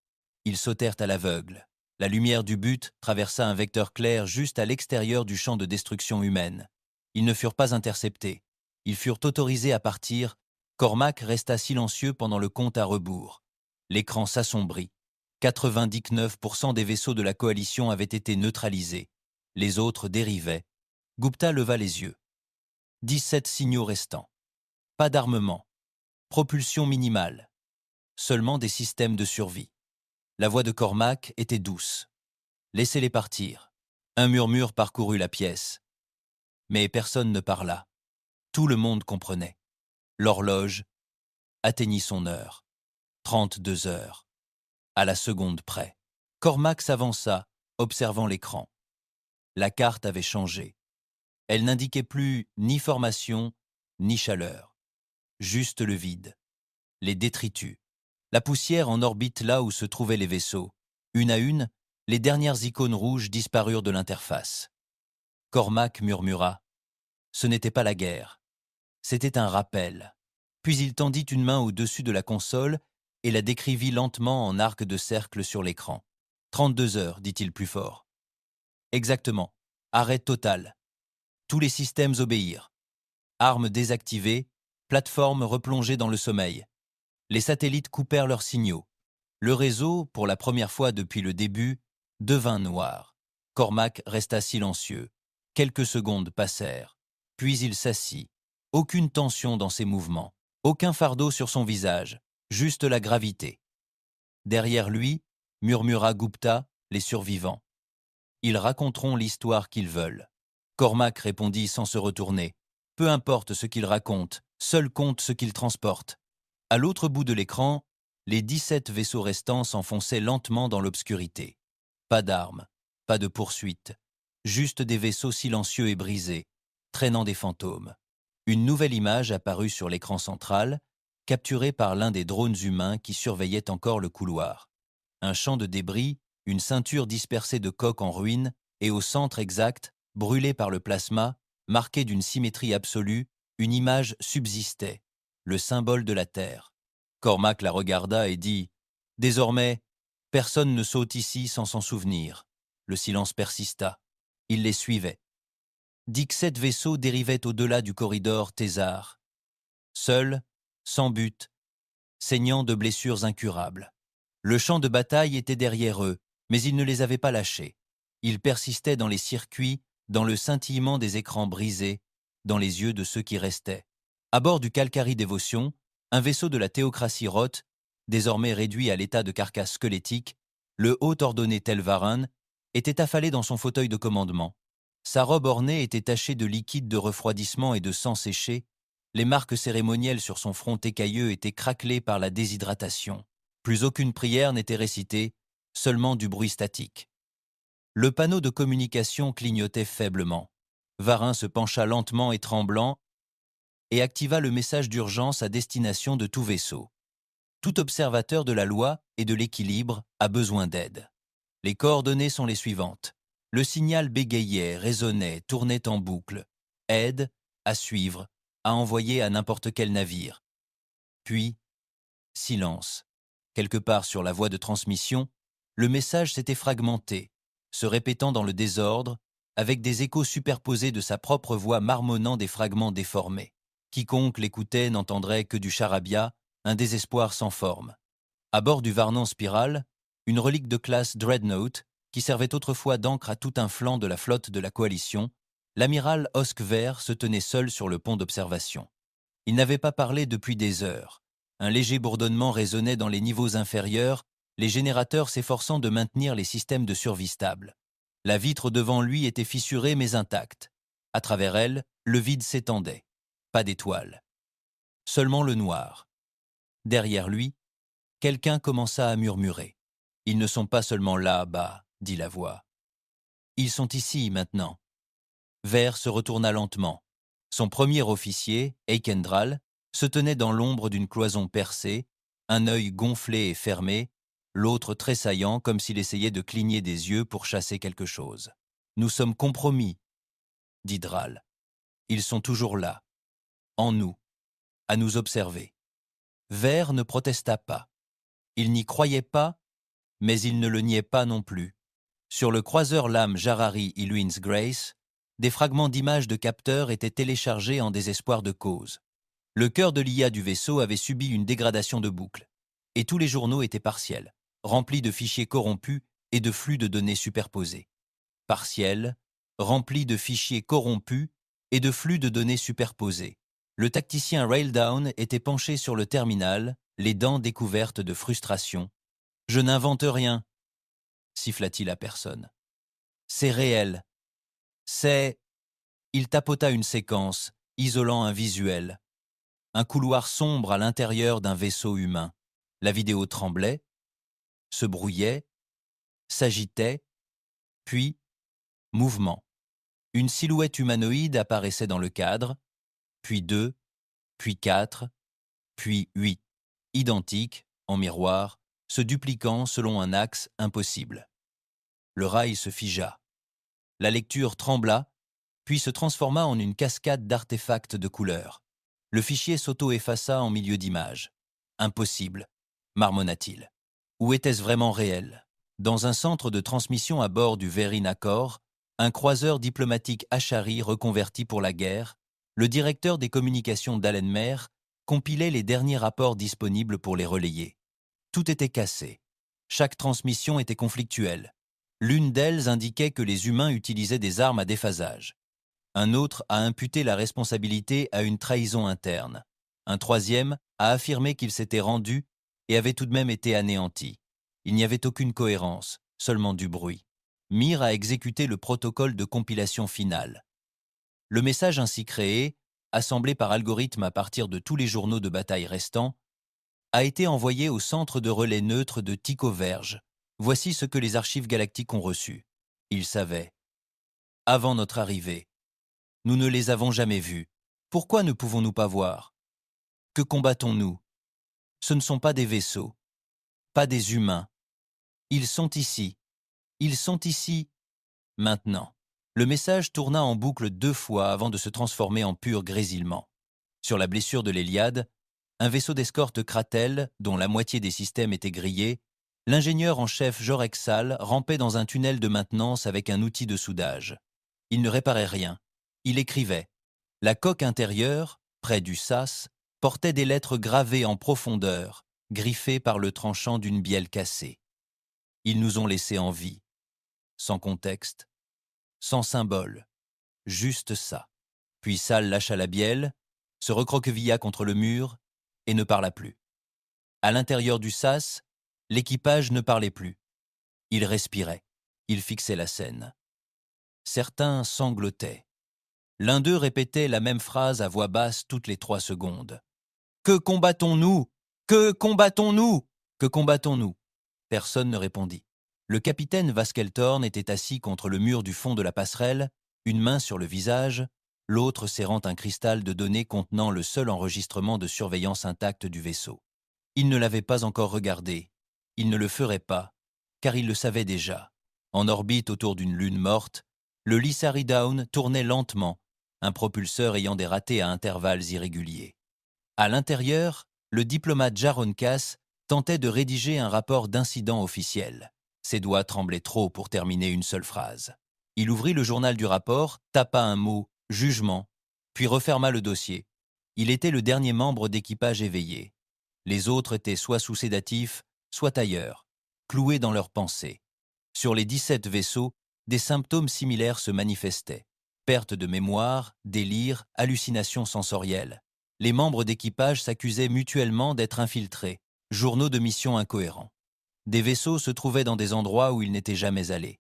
Ils sautèrent à l'aveugle. La lumière du but traversa un vecteur clair juste à l'extérieur du champ de destruction humaine. Ils ne furent pas interceptés. Ils furent autorisés à partir. Cormac resta silencieux pendant le compte à rebours. L'écran s'assombrit. 99% des vaisseaux de la coalition avaient été neutralisés. Les autres dérivaient. Gupta leva les yeux. 17 signaux restants. Pas d'armement. Propulsion minimale. Seulement des systèmes de survie. La voix de Cormac était douce. « Laissez-les partir. » Un murmure parcourut la pièce. Mais personne ne parla. Tout le monde comprenait. L'horloge atteignit son heure. 32 heures. À la seconde près. Cormac s'avança, observant l'écran. La carte avait changé. Elle n'indiquait plus ni formation, ni chaleur. Juste le vide. Les détritus. La poussière en orbite là où se trouvaient les vaisseaux. Une à une, les dernières icônes rouges disparurent de l'interface. Cormac murmura. Ce n'était pas la guerre. C'était un rappel. Puis il tendit une main au-dessus de la console et la décrivit lentement en arc de cercle sur l'écran. 32 heures, dit-il plus fort. Exactement. Arrêt total. Tous les systèmes obéirent. Armes désactivées, plateforme replongée dans le sommeil. Les satellites coupèrent leurs signaux. Le réseau, pour la première fois depuis le début, devint noir. Cormac resta silencieux. Quelques secondes passèrent. Puis il s'assit. Aucune tension dans ses mouvements. Aucun fardeau sur son visage. Juste la gravité. Derrière lui, murmura Gupta, les survivants. Ils raconteront l'histoire qu'ils veulent. Cormac répondit sans se retourner. Peu importe ce qu'ils racontent, seul compte ce qu'ils transportent. À l'autre bout de l'écran, les 17 vaisseaux restants s'enfonçaient lentement dans l'obscurité. Pas d'armes, pas de poursuite, juste des vaisseaux silencieux et brisés, traînant des fantômes. Une nouvelle image apparut sur l'écran central, capturée par l'un des drones humains qui surveillait encore le couloir. Un champ de débris, une ceinture dispersée de coques en ruine, et au centre exact, brûlé par le plasma, marqué d'une symétrie absolue, une image subsistait, le symbole de la Terre. Cormac la regarda et dit « Désormais, personne ne saute ici sans s'en souvenir. » Le silence persista. Il les suivait. 17 vaisseaux dérivaient au-delà du corridor Thésar. Seuls, sans but, saignant de blessures incurables. Le champ de bataille était derrière eux, mais ils ne les avaient pas lâchés. Ils persistaient dans les circuits, dans le scintillement des écrans brisés, dans les yeux de ceux qui restaient. À bord du Calcari Dévotion, un vaisseau de la théocratie Roth, désormais réduit à l'état de carcasse squelettique, le haut ordonné Telvaran, était affalé dans son fauteuil de commandement. Sa robe ornée était tachée de liquide de refroidissement et de sang séché. Les marques cérémonielles sur son front écailleux étaient craquelées par la déshydratation. Plus aucune prière n'était récitée, seulement du bruit statique. Le panneau de communication clignotait faiblement. Varin se pencha lentement et tremblant et activa le message d'urgence à destination de tout vaisseau. Tout observateur de la loi et de l'équilibre a besoin d'aide. Les coordonnées sont les suivantes. Le signal bégayait, résonnait, tournait en boucle. Aide, à suivre, à envoyer à n'importe quel navire. Puis, silence. Quelque part sur la voie de transmission, le message s'était fragmenté, se répétant dans le désordre, avec des échos superposés de sa propre voix marmonnant des fragments déformés. Quiconque l'écoutait n'entendrait que du charabia, un désespoir sans forme. À bord du Varnan Spiral, une relique de classe Dreadnought, qui servait autrefois d'ancre à tout un flanc de la flotte de la coalition, l'amiral Osk Vert se tenait seul sur le pont d'observation. Il n'avait pas parlé depuis des heures. Un léger bourdonnement résonnait dans les niveaux inférieurs, les générateurs s'efforçant de maintenir les systèmes de survie stables. La vitre devant lui était fissurée mais intacte. À travers elle, le vide s'étendait. Pas d'étoiles. Seulement le noir. Derrière lui, quelqu'un commença à murmurer. « Ils ne sont pas seulement là-bas, » dit la voix. « Ils sont ici, maintenant. » Vert se retourna lentement. Son premier officier, Eikendral, se tenait dans l'ombre d'une cloison percée, un œil gonflé et fermé, l'autre tressaillant comme s'il essayait de cligner des yeux pour chasser quelque chose. « Nous sommes compromis, » dit Dral. « Ils sont toujours là, en nous, à nous observer. » Vert ne protesta pas. Il n'y croyait pas, mais il ne le niait pas non plus. Sur le croiseur lame Jarari Illuins Grace, des fragments d'images de capteurs étaient téléchargés en désespoir de cause. Le cœur de l'IA du vaisseau avait subi une dégradation de boucle, et tous les journaux étaient partiels, remplis de fichiers corrompus et de flux de données superposés. Partiels, remplis de fichiers corrompus et de flux de données superposés. Le tacticien Raildown était penché sur le terminal, les dents découvertes de frustration. « Je n'invente rien », siffla-t-il à personne. « C'est réel. C'est... » Il tapota une séquence, isolant un visuel. Un couloir sombre à l'intérieur d'un vaisseau humain. La vidéo tremblait, se brouillait, s'agitait, puis, mouvement. Une silhouette humanoïde apparaissait dans le cadre, puis 2, puis 4, puis 8, identiques, en miroir, se dupliquant selon un axe impossible. Le rail se figea. La lecture trembla, puis se transforma en une cascade d'artefacts de couleurs. Le fichier s'auto-effaça en milieu d'image. Impossible, marmonna-t-il. Ou était-ce vraiment réel? Dans un centre de transmission à bord du Verinacor, un croiseur diplomatique Ashari reconverti pour la guerre, le directeur des communications d'Allenmer compilait les derniers rapports disponibles pour les relayer. Tout était cassé. Chaque transmission était conflictuelle. L'une d'elles indiquait que les humains utilisaient des armes à déphasage. Un autre a imputé la responsabilité à une trahison interne. Un troisième a affirmé qu'il s'était rendu et avait tout de même été anéanti. Il n'y avait aucune cohérence, seulement du bruit. Mir a exécuté le protocole de compilation finale. Le message ainsi créé, assemblé par algorithme à partir de tous les journaux de bataille restants, a été envoyé au centre de relais neutre de Tycho Verge. Voici ce que les archives galactiques ont reçu. Ils savaient. Avant notre arrivée, nous ne les avons jamais vus. Pourquoi ne pouvons-nous pas voir? Que combattons-nous? Ce ne sont pas des vaisseaux, pas des humains. Ils sont ici. Ils sont ici, maintenant. Le message tourna en boucle 2 fois avant de se transformer en pur grésillement. Sur la blessure de l'Héliade, un vaisseau d'escorte Kratel, dont la moitié des systèmes étaient grillés, l'ingénieur en chef Jorexal rampait dans un tunnel de maintenance avec un outil de soudage. Il ne réparait rien. Il écrivait. La coque intérieure, près du sas, portait des lettres gravées en profondeur, griffées par le tranchant d'une bielle cassée. Ils nous ont laissés en vie. Sans contexte, sans symbole, juste ça. Puis Sal lâcha la bielle, se recroquevilla contre le mur et ne parla plus. À l'intérieur du sas, l'équipage ne parlait plus. Il respirait, il fixait la scène. Certains sanglotaient. L'un d'eux répétait la même phrase à voix basse toutes les 3 secondes. « Que combattons-nous? Que combattons-nous? Que combattons-nous » Personne ne répondit. Le capitaine Vaskeltorn était assis contre le mur du fond de la passerelle, une main sur le visage, l'autre serrant un cristal de données contenant le seul enregistrement de surveillance intact du vaisseau. Il ne l'avait pas encore regardé. Il ne le ferait pas, car il le savait déjà. En orbite autour d'une lune morte, le Lissari Down tournait lentement, un propulseur ayant des ratés à intervalles irréguliers. À l'intérieur, le diplomate Jaron Cass tentait de rédiger un rapport d'incident officiel. Ses doigts tremblaient trop pour terminer une seule phrase. Il ouvrit le journal du rapport, tapa un mot « jugement », puis referma le dossier. Il était le dernier membre d'équipage éveillé. Les autres étaient soit sous sédatifs, soit ailleurs, cloués dans leurs pensées. Sur les 17 vaisseaux, des symptômes similaires se manifestaient. Perte de mémoire, délire, hallucinations sensorielles. Les membres d'équipage s'accusaient mutuellement d'être infiltrés, journaux de mission incohérents. Des vaisseaux se trouvaient dans des endroits où ils n'étaient jamais allés.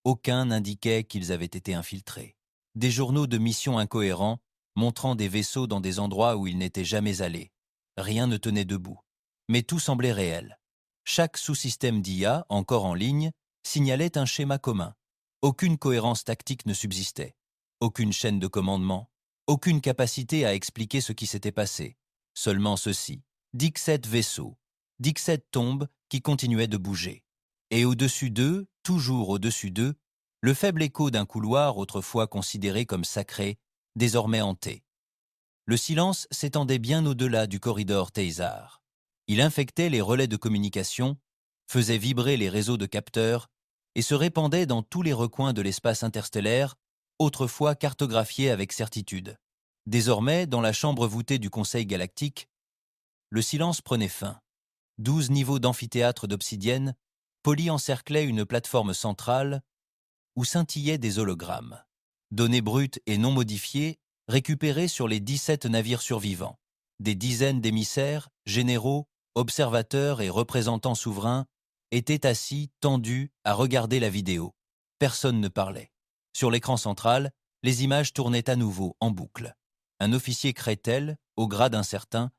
Aucun n'indiquait qu'ils avaient été infiltrés. Des journaux de mission incohérents montrant des vaisseaux dans des endroits où ils n'étaient jamais allés. Rien ne tenait debout. Mais tout semblait réel. Chaque sous-système d'IA, encore en ligne, signalait un schéma commun. Aucune cohérence tactique ne subsistait. Aucune chaîne de commandement. Aucune capacité à expliquer ce qui s'était passé. Seulement ceci. 17 vaisseaux. 17 tombes qui continuaient de bouger. Et au-dessus d'eux, toujours au-dessus d'eux, le faible écho d'un couloir autrefois considéré comme sacré, désormais hanté. Le silence s'étendait bien au-delà du corridor Teizar. Il infectait les relais de communication, faisait vibrer les réseaux de capteurs et se répandait dans tous les recoins de l'espace interstellaire, autrefois cartographié avec certitude. Désormais, dans la chambre voûtée du Conseil galactique, le silence prenait fin. 12 niveaux d'amphithéâtre d'obsidienne encerclaient une plateforme centrale où scintillaient des hologrammes. Données brutes et non modifiées récupérées sur les 17 navires survivants. Des dizaines d'émissaires, généraux, observateurs et représentants souverains étaient assis, tendus, à regarder la vidéo. Personne ne parlait. Sur l'écran central, les images tournaient à nouveau, en boucle. Un officier Kretel, au grade incertain,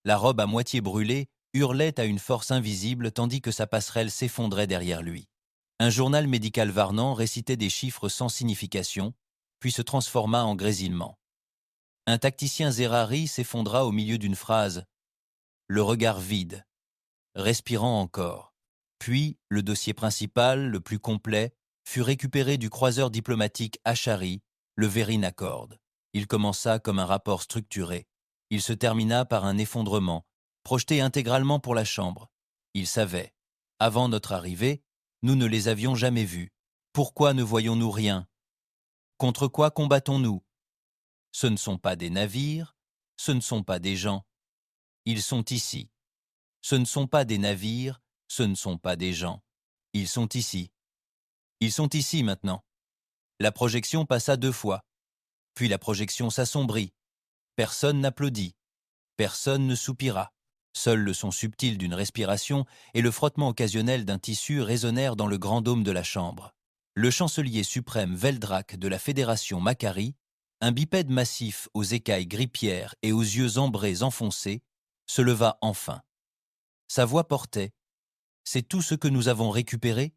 la robe à moitié brûlée, hurlait à une force invisible tandis que sa passerelle s'effondrait derrière lui. Un journal médical varnant récitait des chiffres sans signification, puis se transforma en grésillement. Un tacticien Zerari s'effondra au milieu d'une phrase, le regard vide, respirant encore. Puis, le dossier principal, le plus complet, fut récupéré du croiseur diplomatique Achari, le Verin Accord. Il commença comme un rapport structuré. Il se termina par un effondrement, projeté intégralement pour la chambre. Il savait. Avant notre arrivée, nous ne les avions jamais vus. Pourquoi ne voyons-nous rien? Contre quoi combattons-nous? Ce ne sont pas des navires, ce ne sont pas des gens. Ils sont ici. Ce ne sont pas des navires, ce ne sont pas des gens. Ils sont ici. Ils sont ici maintenant. La projection passa 2 fois. Puis la projection s'assombrit. Personne n'applaudit. Personne ne soupira. Seul le son subtil d'une respiration et le frottement occasionnel d'un tissu résonnèrent dans le grand dôme de la chambre. Le chancelier suprême Veldrak de la Fédération Macari, un bipède massif aux écailles gris-pierre et aux yeux ambrés enfoncés, se leva enfin. Sa voix portait. C'est tout ce que nous avons récupéré?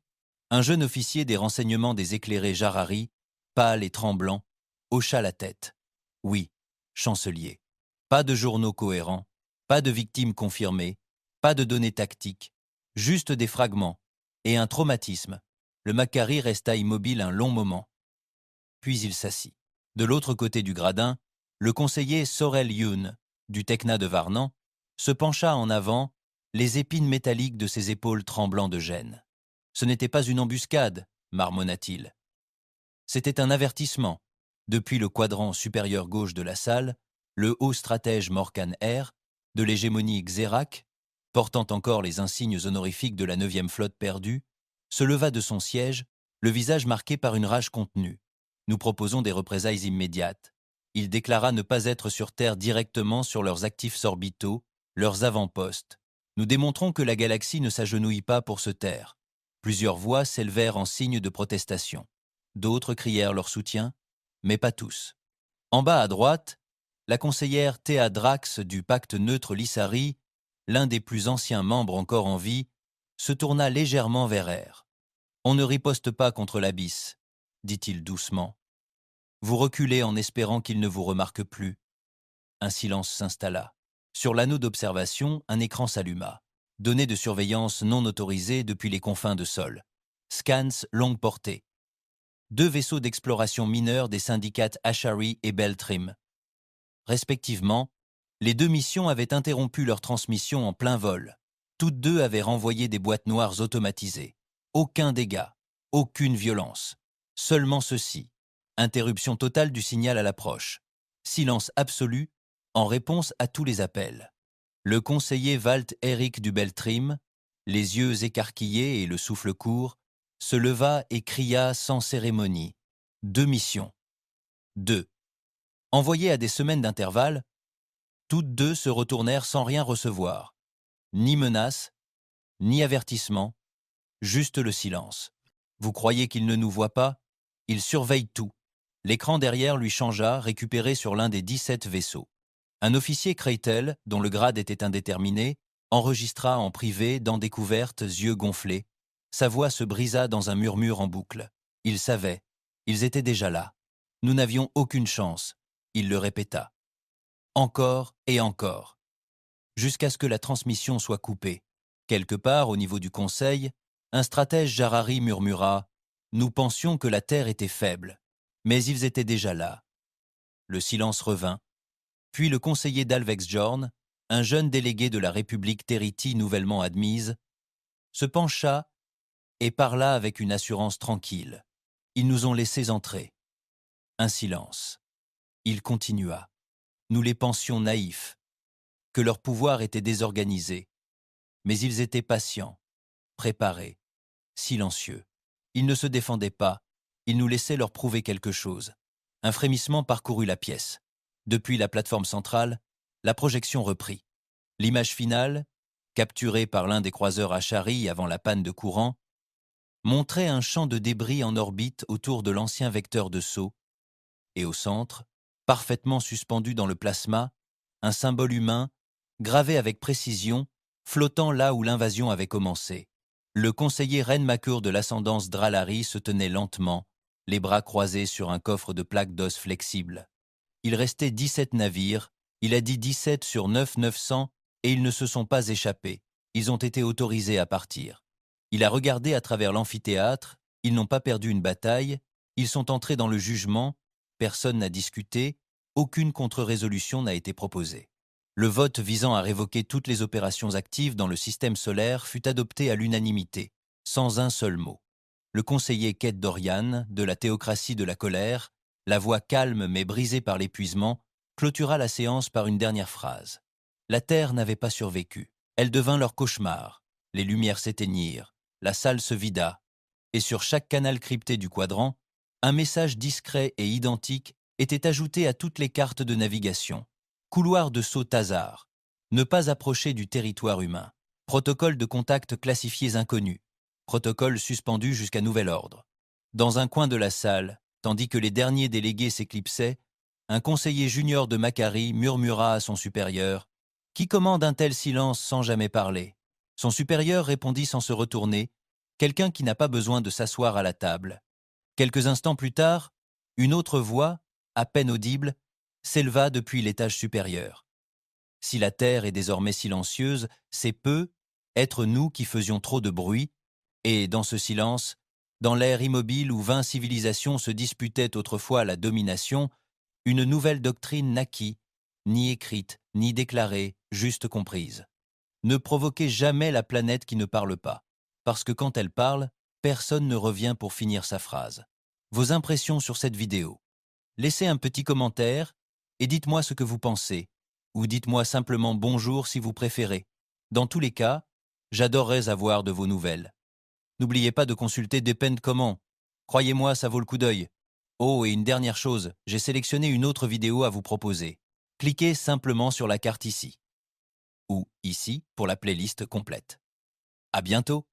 Un jeune officier des renseignements des éclairés Jarari, pâle et tremblant, hocha la tête. Oui, chancelier. Pas de journaux cohérents, pas de victimes confirmées, pas de données tactiques, juste des fragments et un traumatisme. Le Macquarie resta immobile un long moment. Puis il s'assit. De l'autre côté du gradin, le conseiller Sorel Youn, du Tekna de Varnan, se pencha en avant, les épines métalliques de ses épaules tremblant de gêne. Ce n'était pas une embuscade, marmonna-t-il. C'était un avertissement. Depuis le quadrant supérieur gauche de la salle, le haut stratège Morkan R, de l'hégémonie Xérak, portant encore les insignes honorifiques de la 9e flotte perdue, se leva de son siège, le visage marqué par une rage contenue. Nous proposons des représailles immédiates. Il déclara ne pas être sur Terre directement sur leurs actifs orbitaux, leurs avant-postes. Nous démontrons que la galaxie ne s'agenouille pas pour se taire. Plusieurs voix s'élevèrent en signe de protestation. D'autres crièrent leur soutien, mais pas tous. En bas à droite, la conseillère Théa Drax du pacte neutre Lissari, l'un des plus anciens membres encore en vie, se tourna légèrement vers R. « On ne riposte pas contre l'abysse, dit-il doucement. Vous reculez en espérant qu'il ne vous remarque plus. » Un silence s'installa. Sur l'anneau d'observation, un écran s'alluma. Données de surveillance non autorisées depuis les confins de sol. Scans longue portée. 2 vaisseaux d'exploration mineurs des syndicats Ashari et Beltrim. Respectivement, les 2 missions avaient interrompu leur transmission en plein vol. Toutes 2 avaient renvoyé des boîtes noires automatisées. Aucun dégât, aucune violence. Seulement ceci. Interruption totale du signal à l'approche. Silence absolu en réponse à tous les appels. Le conseiller Walt Eric du Beltrim, les yeux écarquillés et le souffle court, se leva et cria sans cérémonie. 2 missions. 2. Envoyées à des semaines d'intervalle, toutes 2 se retournèrent sans rien recevoir. Ni menace, ni avertissement, juste le silence. Vous croyez qu'il ne nous voit pas? Il surveille tout. L'écran derrière lui changea, récupéré sur l'un des 17 vaisseaux. Un officier Kreitel, dont le grade était indéterminé, enregistra en privé, dents découvertes, yeux gonflés. Sa voix se brisa dans un murmure en boucle. Il savait. Ils étaient déjà là. Nous n'avions aucune chance. Il le répéta. Encore et encore. Jusqu'à ce que la transmission soit coupée. Quelque part, au niveau du conseil, un stratège Jarari murmura « Nous pensions que la Terre était faible. » Mais ils étaient déjà là. Le silence revint. Puis le conseiller d'Alvexjorn, un jeune délégué de la République Territi nouvellement admise, se pencha et parla avec une assurance tranquille. Ils nous ont laissés entrer. Un silence. Il continua. Nous les pensions naïfs, que leur pouvoir était désorganisé. Mais ils étaient patients, préparés, silencieux. Ils ne se défendaient pas, ils nous laissaient leur prouver quelque chose. Un frémissement parcourut la pièce. Depuis la plateforme centrale, la projection reprit. L'image finale, capturée par l'un des croiseurs Ashari avant la panne de courant, montrait un champ de débris en orbite autour de l'ancien vecteur de saut, et au centre, parfaitement suspendu dans le plasma, un symbole humain, gravé avec précision, flottant là où l'invasion avait commencé. Le conseiller Renmakur de l'ascendance Dralari se tenait lentement, les bras croisés sur un coffre de plaques d'os flexibles. Il restait 17 navires, il a dit 17 sur 900, et ils ne se sont pas échappés. Ils ont été autorisés à partir. Il a regardé à travers l'amphithéâtre, ils n'ont pas perdu une bataille, ils sont entrés dans le jugement, personne n'a discuté, aucune contre-résolution n'a été proposée. Le vote visant à révoquer toutes les opérations actives dans le système solaire fut adopté à l'unanimité, sans un seul mot. Le conseiller Kate Dorian, de la théocratie de la colère, la voix calme mais brisée par l'épuisement, clôtura la séance par une dernière phrase. La Terre n'avait pas survécu. Elle devint leur cauchemar. Les lumières s'éteignirent, la salle se vida, et sur chaque canal crypté du quadrant, un message discret et identique était ajouté à toutes les cartes de navigation. Couloir de saut Tazar. Ne pas approcher du territoire humain. Protocole de contact classifiés inconnus. Protocole suspendu jusqu'à nouvel ordre. Dans un coin de la salle, tandis que les derniers délégués s'éclipsaient, un conseiller junior de Macquarie murmura à son supérieur « Qui commande un tel silence sans jamais parler ?» Son supérieur répondit sans se retourner, quelqu'un qui n'a pas besoin de s'asseoir à la table. Quelques instants plus tard, une autre voix, à peine audible, s'éleva depuis l'étage supérieur. Si la terre est désormais silencieuse, c'est peu, être nous qui faisions trop de bruit, et dans ce silence, dans l'air immobile où 20 civilisations se disputaient autrefois la domination, une nouvelle doctrine naquit, ni écrite, ni déclarée, juste comprise. Ne provoquez jamais la planète qui ne parle pas, parce que quand elle parle, personne ne revient pour finir sa phrase. Vos impressions sur cette vidéo. Laissez un petit commentaire et dites-moi ce que vous pensez, ou dites-moi simplement bonjour si vous préférez. Dans tous les cas, j'adorerais avoir de vos nouvelles. N'oubliez pas de consulter Depend Comment. Croyez-moi, ça vaut le coup d'œil. Oh, et une dernière chose, j'ai sélectionné une autre vidéo à vous proposer. Cliquez simplement sur la carte ici, ou ici pour la playlist complète. À bientôt!